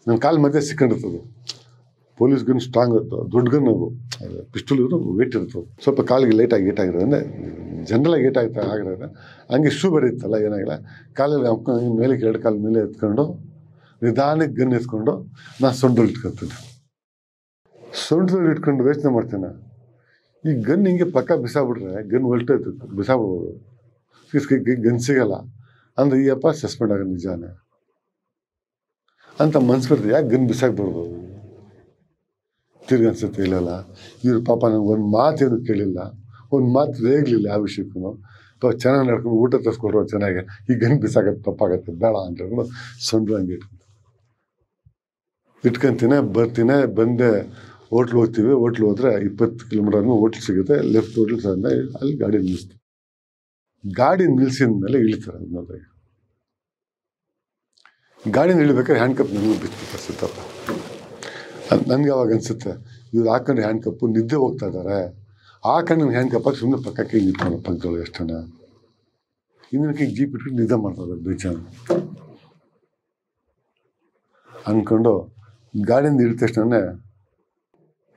ನನ್ನ ಕಾಲು ಮಧ್ಯೆ ಸಿಕ್ಕೊಂಡಿರ್ತದೆ. ಪೊಲೀಸ್ ಗನ್ ಸ್ಟ್ರಾಂಗ್ ಇರ್ತದೆ, ದೊಡ್ಡ ಗನ್ ಅದು ಪಿಸ್ಟಲ್ ಇರೋ ವೇಟ್ ಇರ್ತದೆ. ಸ್ವಲ್ಪ ಕಾಲಿಗೆ ಲೇಟಾಗಿ ಏಟಾಗಿರೋದು ಅಂದರೆ ಜನರಲಾಗಿ ಆಗಿರೋದು. ಹಂಗೆ ಶೂ ಬರೀತಲ್ಲ ಏನಾಗಿಲ್ಲ, ಕಾಲಲ್ಲಿ ಹಾಕೊಂಡು ಮೇಲೆ 2 ಕಾಲು ಮೇಲೆ ಎತ್ಕೊಂಡು ನಿಧಾನಕ್ಕೆ ಗನ್ ಎತ್ಕೊಂಡು ನಾನು ಸೊಂಟದಲ್ಲಿ ಇಟ್ಕೊತೀನಿ. ಸೊಂಟದಲ್ಲಿ ಇಟ್ಕೊಂಡು ಯೋಚನೆ ಮಾಡ್ತೇನೆ, ಈ ಗನ್ ಹಿಂಗೆ ಪಕ್ಕ ಬಿಸಾಬಿಟ್ರೆ ಗನ್ ಹೊಲ್ಟೋಯ್ತು, ಬಿಸಾಬಿಡ್ಬೋದು. ಗನ್ ಸಿಗಲ್ಲ ಅಂದರೆ ಈ ಅಪ್ಪ ಸಸ್ಪೆಂಡ್ ಆಗೋದು ನಿಜಾನೇ ಅಂತ ಮನ್ಸು ಬರ್ತದೆ. ಯಾಕೆ ಗನ್ ಬಿಸಾಕ್ಬಾರ್ದು? ತಿರ್ಗಿ ಅನ್ಸುತ್ತೆ ಇಲ್ಲಲ್ಲ, ಇವ್ರ ಪಾಪ ನನಗೆ ಒಂದು ಮಾತೇನು ಕೇಳಿಲ್ಲ, ಒಂದು ಮಾತು ರೇಗಲಿಲ್ಲ ಯಾವ ವಿಷಯಕ್ಕೂ. ಚೆನ್ನಾಗಿ ನಡ್ಕೊಂಡು ಊಟ ತರಿಸ್ಕೊಡ್ರು ಚೆನ್ನಾಗಿ, ಈ ಗನ್ ಬಿಸಾಕತ್ತೆ ತಪ್ಪಾಗತ್ತೆ ಬೇಡ ಅಂತ ಹೇಳ್ಕೊಂಡು ಸೊಂಡ್ರು ಹಂಗೆ ಇಟ್ಕೊಂತೀನಿ. ಬರ್ತೀನಿ, ಬಂದೆ ಹೋಟ್ಲ್ ಹೋಗ್ತೀವಿ. ಹೋಟ್ಲ್ ಹೋದ್ರೆ 20 ಕಿಲೋಮೀಟರ್ ಹೋಟ್ಲ್ ಸಿಗುತ್ತೆ. ಲೆಫ್ಟ್ ಹೋಟ್ಲ್ ಸಣ್ಣ, ಅಲ್ಲಿ ಗಾಡಿ ನಿಲ್ಲಿಸ್ತೀವಿ. ಗಾಡಿ ನಿಲ್ಸಿದ ಮೇಲೆ ಇಳಿತಾರೆ. ಅದನ್ನ ಗಾಡಿನ ಇಳಿಬೇಕಾದ್ರೆ ಹ್ಯಾಂಡ್ ಕಪ್ ನನಗೂ ಬಿಚ್ಚಿಬಿಟ್ಟು ಸಿದ್ದಪ್ಪ. ನನಗೆ ಅವಾಗ ಅನಿಸುತ್ತೆ, ಇವ್ರು ಹಾಕೊಂಡು ಹ್ಯಾಂಡ್ ಕಪ್ಪು ನಿದ್ದೆ ಹೋಗ್ತಾ ಇದ್ದಾರೆ, ಹಾಕೊಂಡು ಹ್ಯಾಂಡ್ ಕಪ್ಪಾಗಿ ಸುಮ್ಮನೆ ಪಕ್ಕಕ್ಕೆ ಇಟ್ಕೊಂಡು ಪಕ್ಕದೊಳಗೆ ಎಷ್ಟನ ಇನ್ನೊಂದಕ್ಕೆ ಜೀಪ್ ಇಟ್ಕೊಂಡು ನಿದ್ದೆ ಮಾಡ್ತಾರೆ ಬೇಜಾನ ಅಂದ್ಕೊಂಡು ಗಾಡಿಯಿಂದ ಇಳಿದ ತಕ್ಷಣ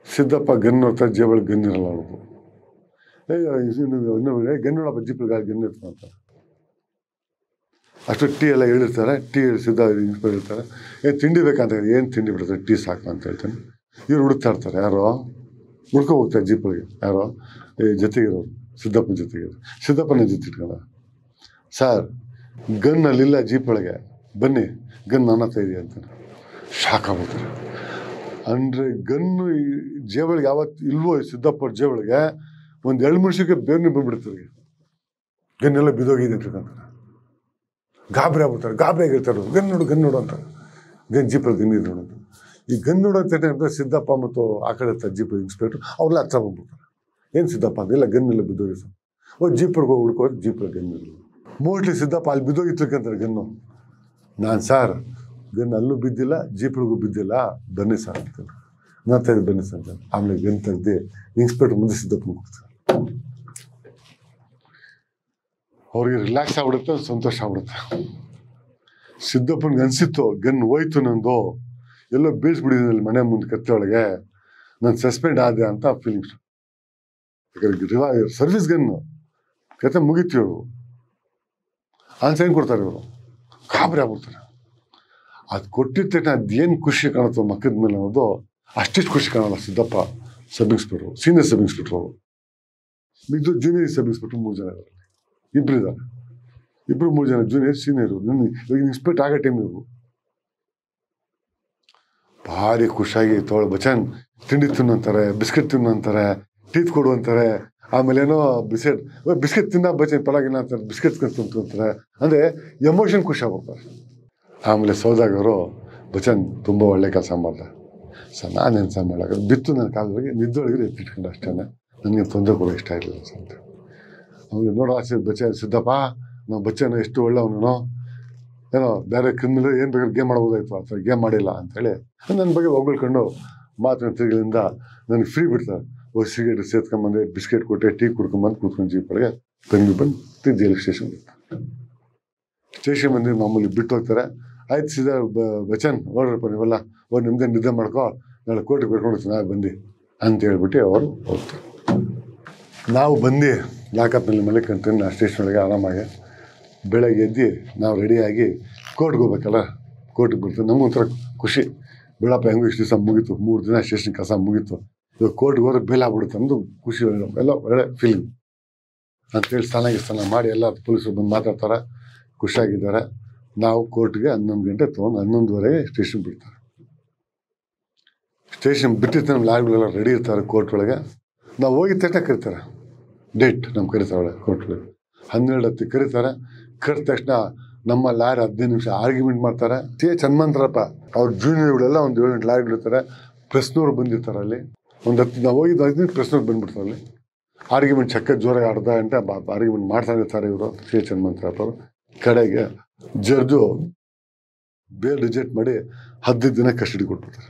ಸಿದ್ದಪ್ಪ ಗನ್ ನೋಡ್ತಾರೆ. ಜೇಬಳಿಗೆ ಗನ್ ಇರಲ್ಲ ಅವ್ರದ್ದು. ಗನ್ನೋಡಪ್ಪ ಜೀಪಲ್ಲಿ ಗಾಡಿ ಗನ್ ಇರ್ತಾರೆ. ಅಷ್ಟು ಟೀ ಎಲ್ಲ ಹೇಳಿರ್ತಾರೆ. ಟೀ ಸಿದ್ಧ ಇನ್ಸ್ಪೈರ್ ಹೇಳ್ತಾರೆ, ತಿಂಡಿ ಬೇಕಂತ ಹೇಳಿ, ಏನು ತಿಂಡಿ ಬಿಡ್ತಾರೆ, ಟೀ ಸಾಕು ಅಂತ ಹೇಳ್ತಾನೆ. ಇವ್ರು ಹುಡುಕ್ತಾ ಇರ್ತಾರೆ. ಯಾರೋ ಹುಡ್ಕೊ ಹೋಗ್ತಾರೆ ಜೀಪಲ್ಲಿ. ಯಾರೋ ಜೊತೆಗಿರೋರು, ಸಿದ್ದಪ್ಪನ ಜೊತೆಗಿರೋರು. ಸಿದ್ದಪ್ಪನ ಜೊತೆ ಇಟ್ಕೊಂಡ, ಸರ್ ಗನ್ ಅಲ್ಲಿಲ್ಲ ಜೀಪ್ ಒಳಗೆ, ಬನ್ನಿ ಗನ್ ನನ್ನ ಹತ್ರ ಇದೆಯಾ ಅಂತಾನೆ. ಶಾಕ್ ಆಗ್ಬಿಡ್ತಾರೆ. ಅಂದರೆ ಗನ್ನು ಈ ಜೇಬಳಿಗೆ ಯಾವತ್ತು ಇಲ್ವೋ ಸಿದ್ದಪ್ಪವ್ರ ಜೇಬಳಿಗೆ ಒಂದು 2 ನಿಮಿಷಕ್ಕೆ ಬೇರೆ ಬಂದ್ಬಿಡ್ತಾರೆ. ಗನ್ನೆಲ್ಲ ಬಿದ್ದೋಗಿದೆ ಅಂತಕ್ಕಂತಾರೆ. ಗಾಬರಿ ಆಗ್ಬಿಡ್ತಾರೆ. ಗಾಬರಿ ಆಗಿರ್ತಾರೆ. ಗನ್ ನೋಡು ಅಂತ. ಗನ್ ಜೀಪಲ್ಲಿ ಗನ್ ಇದೆ ನೋಡೋದು. ಈ ಗನ್ ನೋಡೋ ಸಿದ್ದಪ್ಪ ಮತ್ತು ಆ ಕಡೆ ಇರ್ತಾರೆ ಜೀಪ್ ಇನ್ಸ್ಪೆಕ್ಟ್ರು, ಅವ್ರೆಲ್ಲ ಹತ್ರ ಬಂದ್ಬಿಡ್ತಾರೆ. ಏನು ಸಿದ್ದಪ್ಪ ಅದೆಲ್ಲ ಗನ್ನೆಲ್ಲ ಬಿದ್ದೋಗಿ ಸರ್. ಜೀಪರ್ಗೆ ಹೋಗಿ ಹುಡ್ಕೋದು ಜೀಪಲ್ಲಿ ಗನ್ ಇಲ್ಲ. ಮೋಸ್ಟ್ಲಿ ಸಿದ್ದಪ್ಪ ಅಲ್ಲಿ ಬಿದ್ದೋಗಿತ್ತಕ್ಕಂತಾರೆ ಗನ್ನು. ನಾನು ಸರ್ ಗನ್ ಅಲ್ಲೂ ಬಿದ್ದಿಲ್ಲ, ಜೀಪ್ಗಳಿಗೂ ಬಿದ್ದಿಲ್ಲ, ಬನ್ನಿ ಸರ್ ಅಂತ ನಾನು ಬನ್ನಿ ಸರ್ ಅಂತ. ಆಮೇಲೆ ಗನ್ ತೆಗ್ದು ಇನ್ಸ್ಪೆಕ್ಟರ್ ಮುಂದೆ ಸಿದ್ದಪ್ಪನ ಕೊಡ್ತಾರೆ. ಅವ್ರಿಗೆ ರಿಲ್ಯಾಕ್ಸ್ ಆಗ್ಬಿಡುತ್ತೆ, ಸಂತೋಷ ಆಗ್ಬಿಡುತ್ತೆ. ಸಿದ್ದಪ್ಪನಿಗೆ ಅನಿಸಿತ್ತು ಗನ್ ಹೋಯ್ತು ನಂದು, ಎಲ್ಲೋ ಬೀಳ್ಸ್ಬಿಟ್ಟಿದ್ದೀನಿ ಮನೆ ಮುಂದೆ ಕತ್ತೆ ಒಳಗೆ, ನಾನು ಸಸ್ಪೆಂಡ್ ಆದೆ ಅಂತ ಫೀಲಿಂಗ್ಸ್. ಯಾಕಂದ್ರೆ ಸರ್ವಿಸ್ ಗನ್ನು ಕತೆ ಮುಗಿತೀವಿ. ಅವರು ಆನ್ಸರ್ ಕೊಡ್ತಾರೆ. ಇವರು ಗಾಬರಿ ಆಗ್ಬಿಡ್ತಾರೆ. ಅದು ಕೊಟ್ಟಿದ್ದ ತಕ್ಷಣ ಅದೇನು ಖುಷಿ ಕಾಣುತ್ತೋ ಮಕ್ಕದ ಮೇಲೆ ಅನ್ನೋದು ಅಷ್ಟಿಷ್ಟು ಖುಷಿ ಕಾಣಲ್ಲ. Siddappa sub inspector, senior sub inspector ಅವರು, ಮಿದ್ದು ಜೂನಿಯರ್ ಸಬ್ ಇನ್ಸ್ಪೆಕ್ಟ್ರು 3 ಜನ ಇದ್ದಾರೆ. ಇಬ್ಬರು 3 ಜನ ಜೂನಿಯರ್ ಸೀನಿಯರು. ಇವಾಗ ಇನ್ಸ್ಪೆಕ್ಟ್ ಆಗೋ ಟೈಮ್ ಇವರು ಭಾರಿ ಖುಷಿಯಾಗಿ ಬಚನ್ ತಿಂಡಿ ತಿನ್ನಂತಾರೆ, ಬಿಸ್ಕೆಟ್ ತಿನ್ನಂತಾರೆ, ಟೀತ್ ಕೊಡು ಅಂತಾರೆ. ಆಮೇಲೆ ಏನೋ ಬಿಸ್ಕೆಟ್ ತಿನ್ನ ಬಚನ್ ಪರವಾಗಿಲ್ಲ ಅಂತಾರೆ, ಬಿಸ್ಕೆಟ್ ತಿಂತಾರೆ. ಅಂದರೆ ಎಮೋಷನ್ ಖುಷಿ ಆಗ್ಬಿಡ್ತಾರೆ. ಆಮೇಲೆ ಸೌದಾಗರು ಬಚನ್ ತುಂಬ ಒಳ್ಳೆ ಕೆಲಸ ಮಾಡ್ದೆ ಸರ್, ನಾನೇನು ಸಹ ಮಾಡೋದು ಬಿತ್ತು ನನ್ನ ಕಾಲದಲ್ಲಿ ನಿದ್ದೊಳಗೆ ಎತ್ತಿಟ್ಕೊಂಡು ಅಷ್ಟೇ, ನನಗೆ ತೊಂದರೆ ಕೂಡ ಇಷ್ಟ ಇರಲಿಲ್ಲ ಸರ್ ಅಂತ. ಅವ್ರಿಗೆ ನೋಡೋ ಆಸೆ ಸಿದ್ದಪ್ಪ ನಾವು ಬಚ್ಚನ ಎಷ್ಟು ಒಳ್ಳೆಯವನು, ಏನೋ ಬೇರೆ ಕ್ರಿಮಿನಲ್ ಏನು ಬೇಕಾದ್ರೆ ಗೇಮ್ ಮಾಡ್ಬೋದಾಯ್ತು, ಆ ಥರ ಗೇಮ್ ಮಾಡಿಲ್ಲ ಅಂಥೇಳಿ ನನ್ನ ಬಗ್ಗೆ ಹೊಗಳ್ಕೊಂಡು ಮಾತಿನ ತಿರುಗಳಿಂದ ನನಗೆ ಫ್ರೀ ಬಿಡ್ತಾರೆ. ಸಿಗರೇಟ್ ಸೇರ್ಕೊಂಬಂದೆ, ಬಿಸ್ಕೆಟ್ ಕೊಟ್ಟೆ, ಟೀ ಕುಡ್ಕೊಂಬಂದು ಕೂತ್ಕೊಂಡು ಜೀಪೊಳಗೆ ಬಂದು ಜೈಲಿಗೆ ಸ್ಟೇಷನ್ ಬಂದು ಮಾಮೂಲಿ ಬಿಟ್ಟು ಹೋಗ್ತಾರೆ. ಆಯ್ತು ಸೀದಾ ಬಚನ್ ನೋಡ್ರಪ್ಪ ನೀವೆಲ್ಲ ನಿಮ್ದೇ ನಿದ್ದೆ ಮಾಡ್ಕೋ, ನಾಳೆ ಕೋರ್ಟಿಗೆ ಕರ್ಕೊಂಡು ನಾಳೆ ಬಂದು ಅಂತ ಹೇಳ್ಬಿಟ್ಟು ಅವರು ಹೋಗ್ತಾರೆ. ನಾವು ಬಂದು ಲಾಕಪ್ನಲ್ಲಿ ಮನೆ ಕಂತೀನಿ ಆ ಸ್ಟೇಷನ್ ಒಳಗೆ ಆರಾಮಾಗಿ. ಬೆಳಗ್ಗೆ ಎದ್ದು ನಾವು ರೆಡಿಯಾಗಿ ಕೋರ್ಟ್ಗೆ ಹೋಗ್ಬೇಕಲ್ಲ, ಕೋರ್ಟಿಗೆ ಬರ್ತೀವಿ. ನಮಗೊಂಥರ ಖುಷಿ, ಬೆಳಪ್ಪ ಹೆಂಗೂ ಇಷ್ಟು ದಿವಸ ಮುಗೀತು, 3 ದಿನ ಸ್ಟೇಷನ್ ಕೆಲಸ ಮುಗೀತು, ಇವಾಗ ಕೋರ್ಟ್ಗೆ ಹೋದ್ರೆ ಬೇಲ್ ಆಗ್ಬಿಡುತ್ತೆ ಅನ್ನೋದು ಖುಷಿ, ಎಲ್ಲ ಒಳ್ಳೆ ಫೀಲಿಂಗ್ ಅಂತೇಳಿ ಸ್ನಾನ ಮಾಡಿ ಎಲ್ಲ ಪೊಲೀಸರು ಬಂದು ಮಾತಾಡ್ತಾರೆ, ಖುಷಿಯಾಗಿದ್ದಾರೆ. ನಾವು ಕೋರ್ಟ್ಗೆ 11 ಗಂಟೆ ತೊಗೊಂಡು 11:30 ಸ್ಟೇಷನ್ ಬಿಡ್ತಾರೆ. ಸ್ಟೇಷನ್ ಬಿಟ್ಟಿರ್ತಾರೆ, ನಮ್ಮ ಲಾರಿಗಳೆಲ್ಲ ರೆಡಿ ಇರ್ತಾರೆ ಕೋರ್ಟ್ ಒಳಗೆ. ನಾವು ಹೋಗಿದ ತಕ್ಷಣ ಕರೀತಾರೆ, ಡೇಟ್ ನಮ್ಮ ಕರೀತಾರೆ ಒಳಗೆ ಕೋರ್ಟ್ ಒಳಗೆ 12:10 ಕರೀತಾರೆ. ಕರೆದ ತಕ್ಷಣ ನಮ್ಮ ಲಾಯರ್ 15 ನಿಮಿಷ ಆರ್ಗ್ಯುಮೆಂಟ್ ಮಾಡ್ತಾರೆ. ಹನುಮಂತರಪ್ಪ ಅವ್ರ ಜೂನಿಯರ್ಗಳೆಲ್ಲ ಒಂದು 7-8 ಲಾಯರ್ ಇರ್ತಾರೆ. ಪ್ರೆಸ್ನವ್ರು ಬಂದಿರ್ತಾರೆ ಅಲ್ಲಿ. ಒಂದು 10 ನಾವು ಹೋಗಿದ್ದು 5 ನಿಮಿಷ ಪ್ರೆಸ್ನವ್ರು ಬಂದ್ಬಿಡ್ತಾರೆ ಅಲ್ಲಿ. ಆರ್ಗ್ಯುಮೆಂಟ್ ಚಕ್ಕ ಜೋರಾಗಿ ಅರ್ಧ ಗಂಟೆ ಆರ್ಗ್ಯುಮೆಂಟ್ ಮಾಡ್ತಾನೆ ಇರ್ತಾರೆ ಇವರು ಹನುಮಂತರಪ್ಪ ಅವರು. ಕಡೆಗೆ ಜಡ್ಜು ಬೇಲ್ ರಿಜೆಕ್ಟ್ ಮಾಡಿ 15 ದಿನ ಕಸ್ಟಡಿ ಕೊಟ್ಬಿಡ್ತಾರೆ.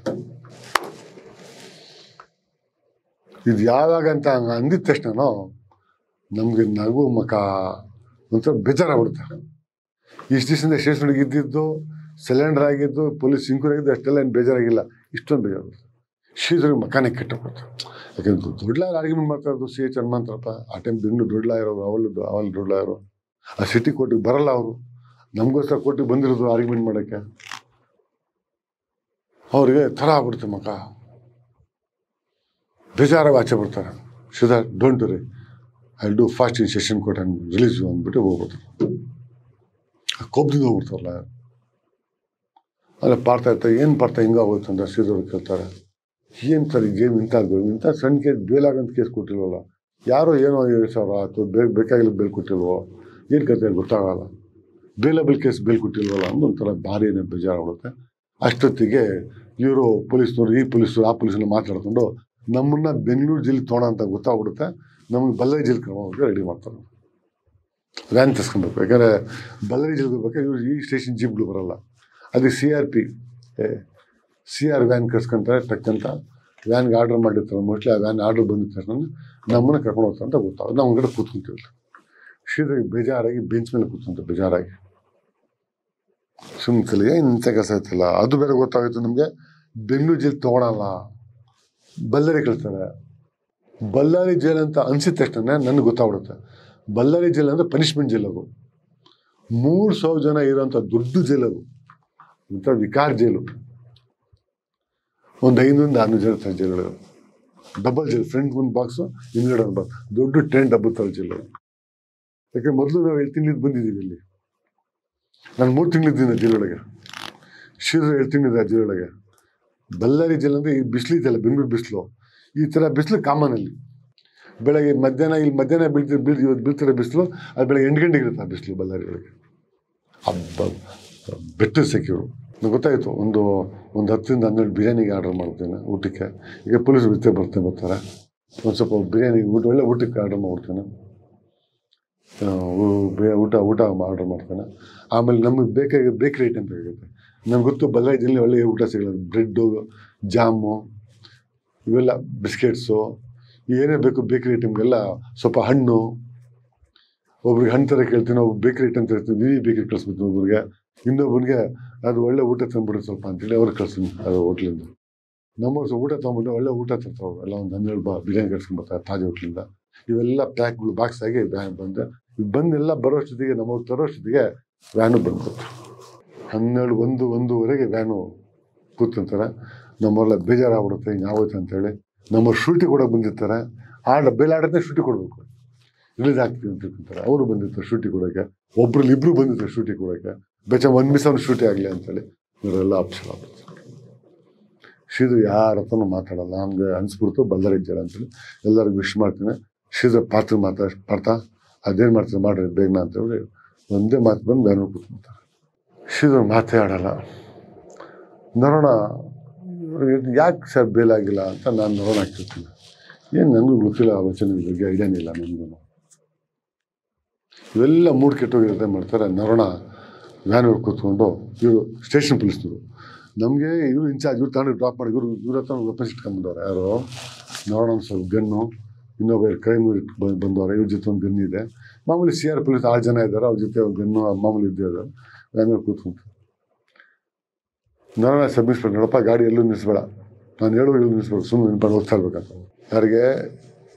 ಇದು ಯಾವಾಗ ಅಂತ ಅಂದಿದ ತಕ್ಷಣ ನಮಗೆ ನಗು ಮಕ ಒಂಥರ ಬೇಜಾರಾಗ್ಬಿಡುತ್ತೆ. ಇಷ್ಟು ದಿವಸದಿಂದ ಸ್ಟೇಷನ್ಗೆ ಇದ್ದಿದ್ದು, ಸಿಲಿಂಡರ್ ಆಗಿದ್ದು, ಪೊಲೀಸ್ ಇಂಕ್ವೈರಿ ಆಗಿದ್ದು ಅಷ್ಟೆಲ್ಲ ಏನು ಬೇಜಾರಾಗಿಲ್ಲ. ಇಷ್ಟೊಂದು ಬೇಜಾರಾಗುತ್ತೆ. ಶ್ರೀಧರಿಗೆ ಮಕಾನೇ ಕೆಟ್ಟೋಗುತ್ತೆ. ಯಾಕೆಂದ್ರೆ ದೊಡ್ಡ ಲಾಯರ್ ಆರ್ಗ್ಯುಮೆಂಟ್ ಮಾಡ್ತಾ ಇರೋದು ಹನುಮಂತರಪ್ಪ. ಆ ಟೈಮ್ ಬೆಂಗಳೂರು ದೊಡ್ಡ ಲಾಯರ್ ಅವರು, ಅವಳು ದೊಡ್ಡ ಲಾಯರು. ಆ ಸಿಟಿ ಕೋರ್ಟಿಗೆ ಬರಲ್ಲ ಅವರು. ನಮಗೋಸ್ಕರ ಕೋರ್ಟಿಗೆ ಬಂದಿರೋದು ಆರ್ಗ್ಯುಮೆಂಟ್ ಮಾಡೋಕ್ಕೆ. ಅವ್ರಿಗೆ ಥರ ಆಗ್ಬಿಡುತ್ತೆ ಮಕ. ಬೇಜಾರಾಗಿ ಆಚೆ ಬರ್ತಾರೆ. Shridhar don't worry, I do fast in session court and release you ಅಂದ್ಬಿಟ್ಟು ಹೋಗ್ಬಿಡ್ತಾರೆ. ಕೋಪದಿಂದ ಹೋಗ್ಬಿಡ್ತಾರಲ್ಲ. ಅಲ್ಲ ಪಾರ್ಥ ಇರ್ತಾರೆ. ಏನು ಪಾರ್ಥ ಹಿಂಗಾಗೋಯ್ತು ಅಂತ ಶ್ರೀಧರ್ ಕೇಳ್ತಾರೆ. ಏನು ಸರ್ ಗೇಮ್ ಇಂಥ ಸಣ್ಣ ಕೇಸ್ ಬೇಲಾಗಂತ ಕೇಸ್ ಕೊಟ್ಟಿಲ್ವಲ್ಲ, ಯಾರೋ ಏನೋ 7,000 ಅಥವಾ ಬೇಕಾಗಿಲ್ಲ ಬೇಲ್ ಕೊಟ್ಟಿಲ್ವೋ, ಏನು ಕತೆ ಗೊತ್ತಾಗಲ್ಲ, ಬೇಲಬಲ್ ಕೇಸ್ ಬೇಲ್ ಕೊಟ್ಟಿಲ್ವಲ್ಲ ಅಂದು ಒಂಥರ ಭಾರಿ ಬೇಜಾರಾಗುತ್ತೆ. ಅಷ್ಟೊತ್ತಿಗೆ ಇವರು ಪೊಲೀಸ್ನವ್ರು, ಈ ಪೊಲೀಸರು ಆ ಪೊಲೀಸನ್ನ ಮಾತಾಡ್ಕೊಂಡು ನಮ್ಮನ್ನ ಬೆಂಗಳೂರು ಜೈಲಿಗೆ ತೊಗೊಳ ಅಂತ ಗೊತ್ತಾಗ್ಬಿಡುತ್ತೆ. ನಮಗೆ ಬಳ್ಳಾರಿ ಜೈಲಿಗೆ ಕರ್ಕೊಂಡು ರೆಡಿ ಮಾಡ್ತಾರೆ. ವ್ಯಾನ್ ತರ್ಸ್ಕೊಬೇಕು. ಯಾಕಂದರೆ ಬಳ್ಳಾರಿ ಜೈಲಿಗೆ ಹೋಗ್ಬೇಕಾದ್ರೆ ಇವ್ರು ಈ ಸ್ಟೇಷನ್ ಜೀಪ್ಗಳು ಬರಲ್ಲ. ಅದಕ್ಕೆ CR ವ್ಯಾನ್ ಕರ್ಸ್ಕೊಂತಾರೆ. ಟಕ್ಕಂತ ವ್ಯಾನ್ಗೆ ಆರ್ಡ್ರ್ ಮಾಡಿರ್ತಾರೆ. ಮೋಸ್ಟ್ಲಿ ಆ ವ್ಯಾನ್ ಆರ್ಡ್ರ್ ಬಂದಿದ್ದ ತಕ್ಷಣ ನಮ್ಮನ್ನು ಕರ್ಕೊಂಡು ಹೋಗ್ತಾರೆ ಅಂತ ಗೊತ್ತಾಗುತ್ತೆ. ನಾವು ಹೊರಗಡೆ ಕೂತ್ಕೊಂತೀವಿ. ಶ್ರೀಧರಿಗೆ ಬೇಜಾರಾಗಿ ಬೆಂಚ್ ಮೇಲೆ ಕೂತ್ಕೊಂತ ಬೇಜಾರಾಗಿ ಸುಮ್ಮನೆ ಇಂಥ ಕೆಲಸ ಇರ್ತಿಲ್ಲ. ಅದು ಬೇರೆ ಗೊತ್ತಾಗುತ್ತೆ ನಮಗೆ. ಬೆಂಗಳೂರು ಜೈಲು ತೊಗೊಳಲ್ಲ, ಬಳ್ಳಾರಿ ಕಳ್ತಾರೆ. ಬಳ್ಳಾರಿ ಜೈಲು ಅಂತ ಅನಿಸಿದ ತಕ್ಷಣ ನನಗೆ ಗೊತ್ತಾಗ್ಬಿಡುತ್ತೆ. ಬಳ್ಳಾರಿ ಜೈಲು ಅಂದರೆ ಪನಿಷ್ಮೆಂಟ್ ಜೈಲು. ಅದು 3,000 ಜನ ಇರೋಂಥ ದೊಡ್ಡ ಜೈಲು. ಅದು ಒಂಥರ ವಿಕಾರ ಜೈಲು. ಒಂದು 500-600 ಜನ ಇರ್ತಾರೆ ಜೈಲುಗಳು. ಡಬಲ್ ಜೈಲು, ಫ್ರಂಟ್ ಒಂದು ಬಾಕ್ಸು, ಹಿಂದ್ಗಡೆ ಒಂದು ಬಾಕ್ಸ್, ದೊಡ್ಡ ಟ್ರೈನ್ ಡಬ್ಬಲ್ ಥರ ಜೈಲು. ಯಾಕೆ ಮೊದಲು ನಾವು 7 ತಿಂಗಳಿದ್ದು ಬಂದಿದ್ದೀವಿ ಇಲ್ಲಿ. ನಾನು 3 ತಿಂಗಳಿದ್ದೀನಿ ಜೈಲೊಳಗೆ. ಶ್ರೀಧರ್ 7 ತಿಂಗಳಿದ್ದೆ ಆ ಜೈಲೊಳಗೆ. ಬಳ್ಳಾರಿ ಜೈಲು ಅಂದರೆ ಈ ಬಿಸಿಲಿದೆಯಲ್ಲ, ಬೆಂಗಳೂರು ಬಿಸಿಲು, ಈ ಥರ ಬಿಸಿಲು ಕಾಮನಲ್ಲಿ. ಬೆಳಗ್ಗೆ ಮಧ್ಯಾಹ್ನ ಬೀಳ್ತಿರೋ ಬಿಸಿಲು, ಅದು ಬೆಳಗ್ಗೆ 8 ಗಂಟೆಗೆ ಇರುತ್ತೆ ಆ ಬಿಸಿಲು ಬಳ್ಳಾರಿ ಒಳಗೆ. ಬೆಟ್ಟದ ಸೆಕ್ಯೂರು. ನನಗೆ ಗೊತ್ತಾಯಿತು. ಒಂದು 10-12 ಬಿರಿಯಾನಿಗೆ ಆರ್ಡರ್ ಮಾಡ್ತೇನೆ ಊಟಕ್ಕೆ. ಈಗ ಪೊಲೀಸರು ಬರ್ತಾರೆ. ಒಂದು ಸ್ವಲ್ಪ ಬಿರಿಯಾನಿ ಒಳ್ಳೆ ಊಟಕ್ಕೆ ಆರ್ಡರ್ ಮಾಡ್ತೇನೆ. ಊಟ ಆರ್ಡರ್ ಮಾಡ್ತೇನೆ. ಆಮೇಲೆ ನಮಗೆ ಬೇಕಾಗಿ ಬೇಕ್ರಿ ಐಟಮ್ ಬೇಕಾಗುತ್ತೆ. ನಮ್ಗೆ ಗೊತ್ತು ಬಳ್ಳಾರಿ ಜಿಲ್ಲೆ ಒಳ್ಳೆಯ ಊಟ ಸಿಗಲ್ಲ. ಬ್ರೆಡ್ಡು, ಜಾಮು, ಇವೆಲ್ಲ ಬಿಸ್ಕೆಟ್ಸು, ಏನೇ ಬೇಕು ಬೇಕ್ರಿ ಐಟಮ್ಗೆಲ್ಲ ಸ್ವಲ್ಪ ಹಣ್ಣು. ಒಬ್ರಿಗೆ ಹಣ್ಣು ಥರ ಕೇಳ್ತೀನಿ, ಒಬ್ರು ಬೇಕ್ರಿ ಐಟಮ್ ತರ್ತೀನಿ. ನೀವೇ ಬೇಕ್ರಿ ಕಳಿಸ್ಬಿಡ್ತೀನಿ ಒಬ್ರಿಗೆ. ಇನ್ನೊಬ್ಬನಿಗೆ ಅದು ಒಳ್ಳೆ ಊಟ ತಂದ್ಬಿಡಿ ಸ್ವಲ್ಪ ಅಂತೇಳಿ ಅವ್ರಿಗೆ ಕಳಿಸ್ತೀನಿ ಅದು ಹೋಟ್ಲಿಂದ. ನಮ್ಮವ್ರು ಊಟ ತೊಗೊಂಡ್ಬಿಟ್ಟು ಒಳ್ಳೆ ಊಟ ತರ್ತಾವೆ. ಎಲ್ಲ ಒಂದು 12 ಬಿರಿಯಾನಿ ಕಳ್ಸ್ಕೊಂಡ್ಬರ್ತಾರೆ ತಾಜಾ ಹೋಟ್ಲಿಂದ. ಇವೆಲ್ಲ ಪ್ಯಾಕ್ಗಳು ಬಾಕ್ಸ್ ಆಗಿ ವ್ಯಾನ್ ಬಂದೆಲ್ಲ ಬರೋಷ್ಟೊತ್ತಿಗೆ ನಮ್ಮವ್ರು ತರೋಷ್ಟೊತ್ತಿಗೆ ವ್ಯಾನು ಬಂದ್ಬಿಡ್ತು. 12-1-1:30 ವ್ಯಾನು ಕೂತ್ಕೊಂತಾರೆ. ನಮ್ಮವ್ರೆಲ್ಲ ಬೇಜಾರಾಗ್ಬಿಡುತ್ತೆ ಹಿಂಗೆ ಆಗೋಯ್ತು ಅಂತೇಳಿ. ನಮ್ಮವ್ರು ಶೂಟಿ ಕೊಡೋಕೆ ಬಂದಿರ್ತಾರೆ. ಬೇಲ್ ಆಡೋದೇ ಶೂಟಿ ಕೊಡಬೇಕು, ರಿಲೀಸ್ ಆಗ್ತೀವಿ ಅಂತ ತಿಳ್ಕೊಂತಾರೆ. ಅವರು ಬಂದಿರ್ತಾರೆ ಶೂಟಿ ಕೊಡೋಕ್ಕೆ. ಒಬ್ರಲ್ಲಿ 2 ಬಂದಿರ್ತಾರೆ ಶೂಟಿ ಕೊಡೋಕ್ಕೆ. ಒಂದು ಮಿಸ್ ಅವ್ನು ಶೂಟಿ ಆಗಲಿ ಅಂತೇಳಿ ಇವರೆಲ್ಲ ಆಪ್ಷನ್ ಆಗ್ಬಿಡ್ತಾರೆ. ಶ್ರೀಧರ್ ಯಾರ ಹತ್ರನೂ ಮಾತಾಡಲ್ಲ. ನಮ್ಗೆ ಅನ್ಸ್ಬಿಡ್ತು ಬಳ್ಳಾರಿ ಜೈಲು ಅಂತೇಳಿ ಎಲ್ಲರಿಗೂ ವಿಶ್ ಮಾಡ್ತೀನಿ. ಶ್ರೀಧರ್ ಪಾರ್ಥ ಅದೇನು ಮಾಡ್ತಾರೆ ಮಾಡ್ರಿ ಬೇಗನ ಅಂತೇಳಿ ಒಂದೇ ಮಾತು ಬಂದು ವ್ಯಾನು ಕೂತ್ಬಿಡ್ತಾರೆ. ಶ್ರೀಧರ್ ಮಾತೇ ಆಡಲ್ಲ. ನೋಡೋಣ ಯಾಕೆ ಸರ್ ಬೇಲಾಗಿಲ್ಲ ಅಂತ ನಾನು ನೋಡೋಣ ಹಾಕಿರ್ತೀನಿ. ಏನು ನನಗೂ ಗೊತ್ತಿಲ್ಲ, ಆಲೋಚನೆ ಬಗ್ಗೆ ಐಡಿಯಾನೇ ಇಲ್ಲ ನನಗೂ. ಇವೆಲ್ಲ ಮೂಡ್ ಕೆಟ್ಟೋಗಿರುತ್ತೆ ಮಾಡ್ತಾರೆ. ನೋಡೋಣ ವ್ಯಾನವ್ರು ಕೂತ್ಕೊಂಡು ಇವರು ಸ್ಟೇಷನ್ ಪೊಲೀಸ್ನವರು ನಮಗೆ ಇವರು ಇನ್ಚಾರ್ಜ್ ಇವ್ರು ತಗೊಂಡು ಡ್ರಾಪ್ ಮಾಡಿ ಇವ್ರ ಹತ್ರ ವೆಪನ್ಸ್ ಇಟ್ಕೊಂಡ್ಬಂದವ್ರೆ. ಯಾರು ನೋಡೋಣ ಸ್ವಲ್ಪ ಗನ್ನು, ಇನ್ನೊಬ್ಬ ಕ್ರೈಮ್ ಬಂದವ್ರೆ. ಇವ್ರ ಜೊತೆ ಒಂದು ಗನ್ ಇದೆ. ಮಾಮೂಲಿ CR ಪೊಲೀಸ್ 6 ಜನ ಇದ್ದಾರೆ. ಅವ್ರ ಜೊತೆ ಒಂದು ಗನ್ನು ಮಾಮೂಲಿ ಇದ್ದೇ ಇದ್ದಾರೆ. ವ್ಯಾನವ್ರು ಕೂತ್ಕೊಂಡು ನೋಡೋಣ ಸಬ್ಮಿಟ್ ನೋಡಪ್ಪ ಗಾಡಿ ಎಲ್ಲೂ ನಿಲ್ಲಿಸ್ಬೇಡ, ನಾನು ಎಲ್ಲೂ ನಿಲ್ಲಿಸ್ಬೇಕು, ಸುಮ್ಮನೆ ನಿನ್ಕೊಂಡು ಹೋಗ್ತಾ ಇರ್ಬೇಕಂತ. ಯಾರಿಗೆ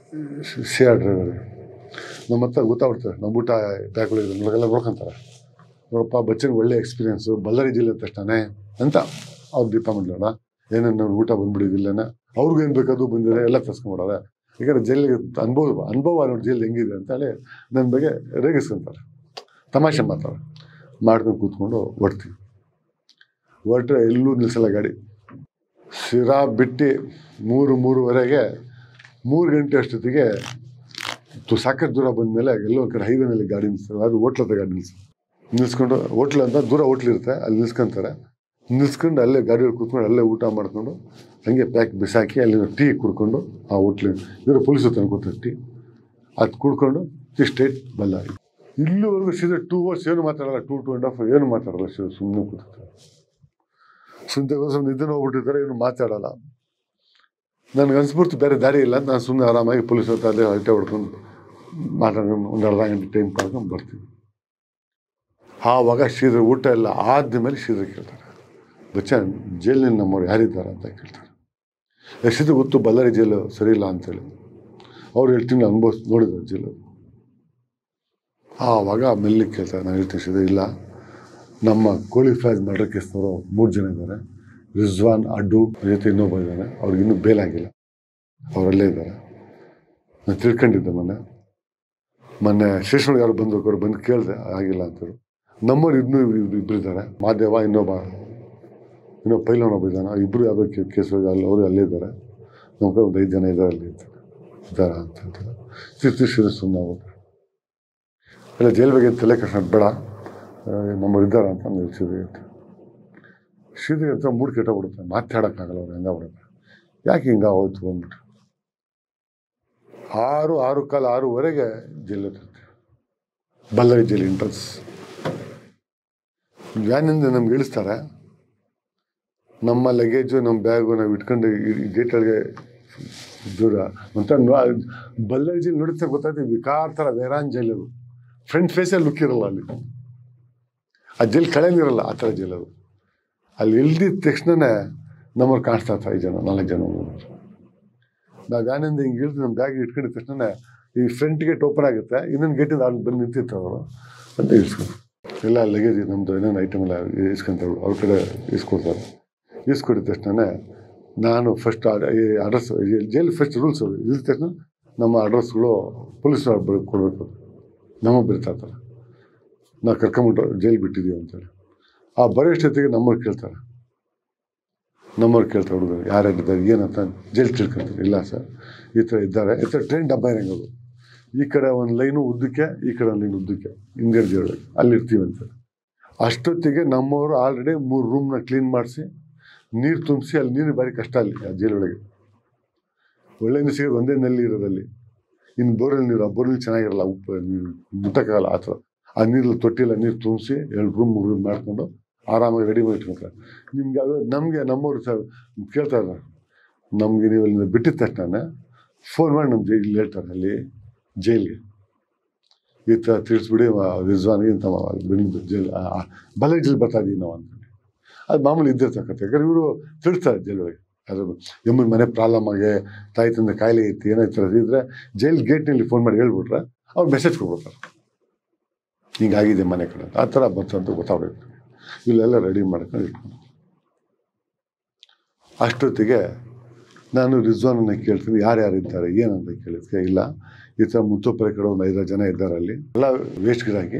CR ಡ್ರೈವರ್ಗೆ ನಮ್ಮ ಹತ್ರ ಗೊತ್ತಾಗ್ಬಿಡ್ತಾರೆ. ನಮ್ಮ ಊಟ ಪ್ಯಾಕ್ಗಳಿದೆ ನಮಗೆಲ್ಲ ನೋಡ್ಕೊಂತಾರೆ. ನೋಡಪ್ಪ ಬಚ್ಚನಿಗೆ ಒಳ್ಳೆ ಎಕ್ಸ್ಪೀರಿಯೆನ್ಸು, ಬಳ್ಳಾರಿ ಜಿಲ್ಲೆ ತಕ್ಷಣ ಅಂತ ಅವ್ರು ಡಿಪಾರ್ಟ್ಮೆಂಟ್ನ ಏನೇನು ಊಟ ಬಂದ್ಬಿಡಿದಿಲ್ಲನೇ ಅವ್ರಿಗೂ ಏನು ಬೇಕದು ಬಂದಿದೆ ಎಲ್ಲ ತರ್ಸ್ಕೊಂಡ್ಬಿಡೋದೆ. ಯಾಕಂದರೆ ಜೈಲಿಗೆ ಅನುಭವ ನೋಡಿ ಜೈಲು ಹೆಂಗಿದೆ ಅಂತೇಳಿ ನನ್ನ ಬಗ್ಗೆ ರೇಗಿಸ್ಕೊಂತಾರೆ, ತಮಾಷೆ ಮಾಡ್ಕೊಂಡು ಕೂತ್ಕೊಂಡು ಹೊರಟ್ರೆ ಎಲ್ಲೂ ನಿಲ್ಲಿಸಲ್ಲ ಗಾಡಿ. ಸಿರಾ ಬಿಟ್ಟು 3-3:30 3 ಗಂಟೆ ಅಷ್ಟೊತ್ತಿಗೆ ಸಾಕಷ್ಟು ದೂರ ಬಂದಮೇಲೆ ಎಲ್ಲೋ ಒಂದು ಕಡೆ ಹೈವೇನಲ್ಲಿ ಗಾಡಿ ನಿಲ್ಲಿಸ್ತಾರೆ. ಅದು ಹೋಟ್ಲತ್ರ ಗಾಡಿ ನಿಲ್ಲಿಸ್ತಾರೆ. ನಿಲ್ಸ್ಕೊಂಡು ಹೋಟ್ಲ್ ಅಂತ ದೂರ ಹೋಟ್ಲಿರುತ್ತೆ, ಅಲ್ಲಿ ನಿಲ್ಸ್ಕೊಂತಾರೆ. ನಿಲ್ಸ್ಕೊಂಡು ಅಲ್ಲೇ ಗಾಡಿಯಲ್ಲಿ ಕೂತ್ಕೊಂಡು ಅಲ್ಲೇ ಊಟ ಮಾಡ್ಕೊಂಡು ಹಂಗೆ ಪ್ಯಾಕ್ ಬಿಸಾಕಿ ಅಲ್ಲಿ ಟೀ ಕುಡ್ಕೊಂಡು ಆ ಹೋಟ್ಲಿ ಇವರು ಪೊಲೀಸರು ತಂದ್ಕೊತಾರೆ ಟೀ, ಅದು ಕುಡ್ಕೊಂಡು ಸ್ಟೇಟ್ ಬಳ್ಳಾರಿ. ಇಲ್ಲಿವರೆಗೂ ಸೀದಾ 2 hours ಏನು ಮಾತಾಡಲ್ಲ, 2.5 ಏನು ಮಾತಾಡಲ್ಲ, ಸುಮ್ಮನೆ ಕೂತಿರ್ತಾರೆ. ಸುಮ್ಮನೆ ನಿದ್ದೆನ ಹೋಗ್ಬಿಟ್ಟಿರ್ತಾರೆ, ಏನು ಮಾತಾಡಲ್ಲ. ನನಗೆ ಅನ್ಸ್ಬಿಡ್ತು ಬೇರೆ ದಾರಿ ಇಲ್ಲ ಅಂತ ನಾನು ಸುಮ್ಮನೆ ಆರಾಮಾಗಿ ಪೊಲೀಸ್ ಹತ್ರ ಅಲ್ಲೇ ಹರಟೆ ಹೊಡ್ಕೊಂಡು ಮಾತಾಡ್ಕೊಂಡು ಒಂದು ಅರ್ಧ ಗಂಟೆ ಟೈಮ್ ಕಳ್ಕೊಂಡು ಬರ್ತೀನಿ. ಆವಾಗ ಶ್ರೀಧರ್ ಊಟ ಎಲ್ಲ ಆದಮೇಲೆ ಶ್ರೀಧರ್ ಕೇಳ್ತಾರೆ, ಬಚ್ಚ ಜೈಲಿನಲ್ಲಿ ನಮ್ಮವ್ರು ಯಾರಿದ್ದಾರೆ ಅಂತ ಕೇಳ್ತಾರೆ. ಶ್ರೀಧರ್ ಗೊತ್ತು ಬಳ್ಳಾರಿ ಜೈಲು ಸರಿ ಇಲ್ಲ ಅಂತೇಳಿ, ಅವ್ರು ಹೇಳ್ತೀನಿ ನೋಡಿದ್ರು ಜೈಲು. ಆವಾಗ ಮೆಲ್ಲಿ ಕೇಳ್ತಾರೆ. ನಾನು ಹೇಳ್ತೀನಿ ಶ್ರೀಧರ್ ಇಲ್ಲ, ನಮ್ಮ ಕೋಳಿ ಫ್ರಾಜ್ ಮರ್ಡರ್ ಕೇಸ್ನವರು 3 ಜನ ಇದ್ದಾರೆ, ರಿಜ್ವಾನ್, ಅಡ್ಡು ಜೊತೆ ಇನ್ನೊಬ್ಬ ಇದ್ದಾನೆ, ಅವ್ರಿಗೆ ಇನ್ನೂ ಬೇಲಾಗಿಲ್ಲ, ಅವರಲ್ಲೇ ಇದ್ದಾರೆ. ನಾನು ತಿಳ್ಕೊಂಡಿದ್ದೆ ಮೊನ್ನೆ ಸ್ಟೇಷನ್ಗೆ ಯಾರು ಬಂದರು, ಅವ್ರು ಬಂದು ಕೇಳಿದೆ, ಆಗಿಲ್ಲ ಅಂತೇಳಿ. ನಮ್ಮವ್ರು ಇಬ್ಬರು ಇದ್ದಾರೆ, ಮಾದೇವ ಇನ್ನೊಬ್ಬ ಪೈಲವನೊಬ್ಬ ಇದ್ದಾನೆ, ಇಬ್ಬರು ಯಾವುದೋ ಕೇಸ್ ಅಲ್ಲಿ ಅವರು ಅಲ್ಲೇ ಇದ್ದಾರೆ, ನಮ್ಮ ಕಡೆ ಒಂದು 5 ಜನ ಇದ್ದಾರೆ ಅಲ್ಲಿ ಇದ್ದಾರೆ ಅಂತ ಹೇಳ್ತಾರೆ. ಶ್ರೀಧರ್ ಸುಮ್ಮನೆ ಹೋಗ್ತಾರೆ. ಎಲ್ಲ ಜೈಲ್ ಬಗ್ಗೆ ತಲೆ ಕಷ್ಟ ಬೇಡ, ನಮ್ಮವ್ರು ಇದ್ದಾರೆ ಅಂತ ಶ್ರೀಧರ್ ಹೇಳ್ತಾರೆ. ಶ್ರೀಧರ್ ಅಂತ ಮೂಡ್ ಕೆಟ್ಟೋಗ್ಬಿಡುತ್ತೆ, ಮಾತಾಡೋಕ್ಕಾಗಲ್ಲ, ಅವ್ರು ಹೆಂಗಾಗ್ಬಿಡುತ್ತೆ. ಯಾಕೆ ಹಿಂಗಾಗೋಯ್ತು ಅಂದ್ಬಿಟ್ಟು 6:15 ಜೈಲ್ ಇರ್ತೈತೆ, ಬಳ್ಳಾರಿ ಜೈಲ್ ಎಂಟ್ರೆನ್ಸ್. ವ್ಯಾನಿಂದ ನಮ್ಗೆ ಇಳಿಸ್ತಾರೆ, ನಮ್ಮ ಲಗೇಜು ನಮ್ಮ ಬ್ಯಾಗು ನಾವು ಇಟ್ಕೊಂಡು ಈ ಗೇಟೊಳಗೆ ದೂರ ಅಂತ ಬಳ್ಳಾರಿ ಜೈಲ್ ನೋಡಿದ್ರೆ ಗೊತ್ತಾಯ್ತು, ವಿಕಾರ್ ಥರ ವೇರಾನ್ ಜೈಲ್ ಅದು, ಫ್ರಂಟ್ ಫೇಸಲ್ಲಿ ಲುಕ್ ಇರಲ್ಲ ಅಲ್ಲಿ, ಆ ಜೈಲ್ ಕಳೆನಿರಲ್ಲ, ಆ ಥರ ಜೈಲ್ ಅದು. ಅಲ್ಲಿ ಇಳ್ದಿದ ತಕ್ಷಣವೇ ನಮ್ಮವ್ರು ಕಾಣಿಸ್ತಾ 5 ಜನ 4 ಜನ. ನಾವು ವ್ಯಾನಿಂದ ಹಿಂಗೆ ಇಳಿದು ನಮ್ಮ ಬ್ಯಾಗ್ ಇಟ್ಕೊಂಡಿದ ತಕ್ಷಣ ಈ ಫ್ರಂಟ್ ಗೇಟ್ ಓಪನ್ ಆಗುತ್ತೆ, ಇನ್ನೊಂದು ಗೇಟಿಂದ ಅಲ್ಲಿ ಬಂದು ನಿಂತಿರ್ತಾರೆ ಅವರು ಅಂತ ಇಳಿಸ್ಕೊಂಡು ಎಲ್ಲ ಲಗೇಜ್ ನಮ್ಮದು ಏನೇನು ಐಟಮ್ ಎಲ್ಲ ಇಸ್ಕೊಂತಾರೆ, ಅವ್ರ ಕಡೆ ಇಸ್ಕೊಡ್ತಾರೆ. ಇಸ್ಕೊಡಿದ ತಕ್ಷಣ ನಾನು first address jail first rules ಅದು, ಇಳಿದ ತಕ್ಷಣ ನಮ್ಮ ಅಡ್ರೆಸ್ಗಳು ಪೊಲೀಸ್ನವ್ರು ಕೊಡಬೇಕು, ನಮಗೆ ಬಿಡ್ತಾ ಇರ್ತಾರೆ, ನಾವು ಕರ್ಕೊಂಬಿಟ್ಟು ಜೈಲ್ ಬಿಟ್ಟಿದ್ದೀವಿ ಅಂತೇಳಿ. ಆ ಬರೋಷ್ಟೊತ್ತಿಗೆ ನಮ್ಮವ್ರು ಕೇಳ್ತಾರೆ ಹುಡುಗರು ಯಾರ್ಯಾರಿದ್ದಾರೆ ಏನಂತ ಜೈಲ್ ತಿಳ್ಕೊಂತಾರೆ. ಇಲ್ಲ ಸರ್ ಈ ಥರ ಇದ್ದಾರೆ, ಈ ಥರ ಟ್ರೈನ್ ಡಬ್ಬ ಇರಂಗೋದು, ಈ ಕಡೆ ಒಂದು ಲೈನು ಉದ್ದಕ್ಕೆ, ಈ ಕಡೆ ಒಂದು ಲೈನ್ ಉದ್ದಕ್ಕೆ, ಹಿಂದೆ ಜೈಲೊಳಗೆ ಅಲ್ಲಿರ್ತೀವಿ ಅಂತ. ಅಷ್ಟೊತ್ತಿಗೆ ನಮ್ಮವರು ಆಲ್ರೆಡಿ 3 ರೂಮ್ನ ಕ್ಲೀನ್ ಮಾಡಿಸಿ ನೀರು ತುಂಬಿಸಿ, ಅಲ್ಲಿ ನೀರು ಭಾರಿ ಕಷ್ಟ ಅಲ್ಲಿ ಆ ಜೈಲೊಳಗೆ. ಒಳ್ಳೆ ನೀರು ಸಿಗೋದು ಒಂದೇ ನಲ್ಲಿ ಇರೋದಲ್ಲಿ, ಇನ್ನು ಬೋರಲ್ಲಿ ನೀರು, ಆ ಬೋರಲ್ಲಿ ಚೆನ್ನಾಗಿರಲ್ಲ, ಉಪ್ಪು ನೀರು ಮುಟ್ಟಕ್ಕಾಗಲ್ಲ, ಆ ಥರ ಆ ನೀರಲ್ಲಿ ತೊಟ್ಟಿಲ್ಲ ನೀರು ತುಂಬಿಸಿ 2 ರೂಮ್ 3 ರೂಮ್ ಮಾಡ್ಕೊಂಡು ಆರಾಮಾಗಿ ರೆಡಿ ಮಾಡಿ ಇಟ್ಕೊತಾರೆ. ನಿಮ್ಗೆ ಅದು ನಮಗೆ ನಮ್ಮವ್ರು ಕೇಳ್ತಾ ಇದ್ದಾರೆ, ನಮಗೆ ನೀವು ಅಲ್ಲಿ ಬಿಟ್ಟಿದ ತಕ್ಷಣ ಫೋನ್ ಮಾಡಿ ನಮ್ಮ ಜೈಲಿಗೆ ಹೇಳ್ತಾರೆ, ಅಲ್ಲಿ ಜೈಲಿಗೆ ಈ ಥರ ತಿಳಿಸ್ಬಿಡಿ ರಿಜ್ವಾನ್ಗೆ ಇಂಥ ಜೈಲ್ ಬಳ್ಳಾರಿ ಜೈಲ್ ಬರ್ತಾ ಇದ್ದೀವಿ ನಾವು ಅಂತೇಳಿ. ಅದು ಮಾಮೂಲಿ ಇದ್ದಿರ್ತಕ್ಕಂಥ, ಯಾಕಂದ್ರೆ ಇವರು ತಿಳಿಸ್ತಾರೆ ಜೈಲೊಳಗೆ, ಅದು ಎಮ್ಮನ ಮನೆ ಪ್ರಾಬ್ಲಮ್ ಆಗಿ ತಾಯಿ ತಂದೆ ಕಾಯಿಲೆ ಇತ್ತು ಏನೋ ಈ ಥರ ಇದ್ದರೆ ಜೈಲ್ ಗೇಟ್ನಲ್ಲಿ ಫೋನ್ ಮಾಡಿ ಹೇಳ್ಬಿಟ್ರೆ ಅವ್ರು ಮೆಸೇಜ್ ಕೊಡ್ಬಿಡ್ತಾರೆ, ಹಿಂಗಾಗಿದೆ ಮನೆ ಕಡೆ ಆ ಥರ ಬರ್ತಂತ ಗೊತ್ತಾಗಬೇಕು. ಇಲ್ಲೆಲ್ಲ ರೆಡಿ ಮಾಡ್ಕೊಂಡು ಇಟ್ಕೊಂಡು ಅಷ್ಟೊತ್ತಿಗೆ ನಾನು ರಿಜ್ವಾನನ್ನ ಕೇಳ್ತೀನಿ, ಯಾರ್ಯಾರಿದ್ದಾರೆ ಏನಂತ ಕೇಳಿದ್ಕೆ, ಇಲ್ಲ ಈ ಥರ ಮುತ್ತುಪುರ ಕಡೆ ಒಂದು 5 ಜನ ಇದ್ದಾರೆ, ಅಲ್ಲಿ ಎಲ್ಲ ವೇಸ್ಟ್ ಗಿಡಾಗಿ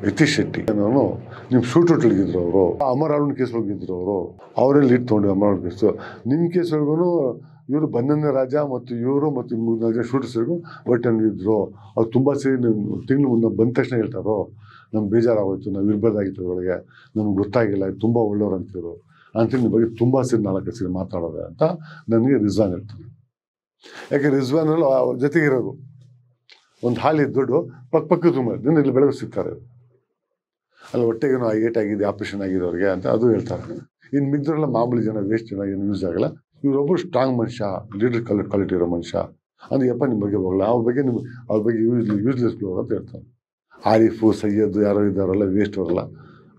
ಯತೀಶ್ ಶೆಟ್ಟಿ ನಾನು ನಿಮ್ಮ ಶೂಟ್ ಹೋಟ್ಲಿಗಿದ್ರು ಅವರು, ಅಮರಾವಣ ಕೇಸ್ ಹೋಗಿದ್ರು ಅವರು, ಅವರಲ್ಲಿ ಇಟ್ಟು ತೊಗೊಂಡು ಅಮರಾವಣ ಕೇಸು. ನಿಮ್ಮ ಕೇಸ್ ಒಳಗೂ ಇವರು ಬನ್ನಂದ ರಾಜ ಮತ್ತು ಇವರು ಮತ್ತು 3-4 ಜನ ಶೂಟರ್ಸ್ರಿಗೂ ಒಟ್ಟಂಗಿದ್ರು. ಅವ್ರು ತುಂಬ ಸೇರಿ ತಿಂಗಳು ಮುಂದೆ ಬಂದ ತಕ್ಷಣ ಹೇಳ್ತಾರೋ, ನಮ್ಗೆ ಬೇಜಾರಾಗೋಯ್ತು, ನಾವು ಇರ್ಬೋದಾಗಿತ್ತು ಒಳಗೆ, ನಮ್ಗೆ ಗೊತ್ತಾಗಿಲ್ಲ, ತುಂಬ ಒಳ್ಳೆಯವ್ರು ಅಂತಿದ್ರು ಅಂತೇಳಿ ನಿಮ್ಮ ಬಗ್ಗೆ ತುಂಬ ಸೇರಿ 4 ಸೇರಿ ಮಾತಾಡೋದೆ ಅಂತ ನನಗೆ ರಿಜ್ವಾನ್ ಹೇಳ್ತಾರೆ. ಯಾಕೆ ರಿಜ್ವಾನಲ್ಲಿ ಜೊತೆಗೆ ಇರೋದು ಒಂದು ಹಾಲಿ ದೊಡ್ಡ ಪಕ್ಕದ ರೂಮ್, ದಿನ ಇಲ್ಲಿ ಬೆಳಗ್ಗೆ ಸಿಗ್ತಾರೆ, ಅಲ್ಲಿ ಹೊಟ್ಟೆಗೇನೋ ಏಟಾಗಿದೆ, ಆಪ್ರೇಷನ್ ಆಗಿದೆ ಅವ್ರಿಗೆ ಅಂತ ಅದು ಹೇಳ್ತಾರೆ. ಇನ್ನು ಮಿಗ್ದವರೆಲ್ಲ ಮಾಮೂಲಿ ಜನ, ವೇಸ್ಟ್ ಜನ, ಏನು ಯೂಸ್ ಆಗಲ್ಲ. ಇವರೊಬ್ಬರು ಸ್ಟ್ರಾಂಗ್ ಮನುಷ್ಯ, ಲೀಡರ್ ಕ್ವಾಲಿಟಿ ಇರೋ ಮನುಷ್ಯ ಅಂದ್ರೆ ಯಪ್ಪ ನಿಮ್ಮ ಬಗ್ಗೆ ಹೋಗಲ್ಲ, ಅವ್ರ ಬಗ್ಗೆ ಯೂಸ್ಲೆಸ್ ಬ್ಲೋರ್ ಅಂತ ಹೇಳ್ತಾರೆ. ಆರಿಫು ಸೈಯದ್ ಯಾರೋ ಇದ್ದಾರಲ್ಲ ವೇಸ್ಟ್ ಅವರಲ್ಲ,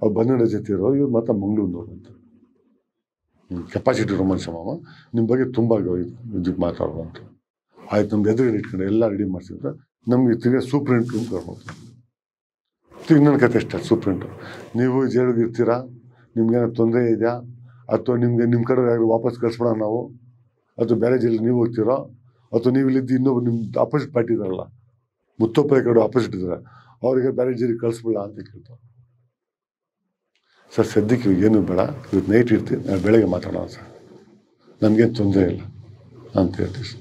ಅವ್ರು ಬಂದಿರೋ ಜೊತೆ ಇರೋ, ಇವ್ರು ಮಾತ್ರ ಮಂಗಳೂರಿನವ್ರು ಅಂತ ಕೆಪಾಸಿಟಿ ಇರೋ ಮನುಷ್ಯ ಮಾಮ, ನಿಮ್ಮ ಬಗ್ಗೆ ತುಂಬ ಇದು ಮಾತಾಡೋದು ಅಂತ. ಆಯ್ತು, ನಮ್ಗೆ ಎದುರುಗಡೆ ಇಟ್ಕೊಂಡು ಎಲ್ಲ ರೆಡಿ ಮಾಡಿಸಿದ್ರೆ ನಮಗೆ ತಿರ್ಗಿ ಸೂಪ್ರಿಂಟ್ ರೂಮ್ ಕರ್ಬೋದು. ತಿರ್ಗಿ ನನ್ನ ಕತೆ ಅಷ್ಟೇ, ಸೂಪ್ರಿಂಟು ನೀವು ಜೈಲಿಗೆ ಇರ್ತೀರಾ, ನಿಮ್ಗೇನೋ ತೊಂದರೆ ಇದೆಯಾ, ಅಥವಾ ನಿಮ್ಮ ಕಡೆ ಯಾರು ವಾಪಸ್ ಕಳಿಸ್ಬಿಡೋಣ ನಾವು, ಅಥವಾ ಬೇರೆ ಜೈಲಿಗೆ ನೀವು ಹೋಗ್ತೀರೋ, ಅಥವಾ ನೀವು ಇಲ್ಲಿದ್ದು ಇನ್ನೊಬ್ಬರು ನಿಮ್ಮ ಆಪೋಸಿಟ್ ಪಾರ್ಟಿ ಇದ್ದಾರಲ್ಲ, ಮುತ್ತೊಪ್ಪರ ಕಡೆ ಆಪೋಸಿಟ್ ಇದ್ದಾರೆ, ಅವರಿಗೆ ಬೇರೆ ಜೈಲಿಗೆ ಕಳಿಸ್ಬಿಡಲ್ಲ ಅಂತ ಕೇಳ್ತಾರೆ. ಸರ್ ಸದ್ಯಕ್ಕೆ ಏನು ಬೇಡ, ಇವತ್ತು ನೈಟ್ ಇರ್ತೀವಿ, ನಾನು ಬೆಳಗ್ಗೆ ಮಾತಾಡೋಣ ಸರ್, ನಮಗೇನು ತೊಂದರೆ ಇಲ್ಲ ಅಂತ ಹೇಳ್ತೀವಿ.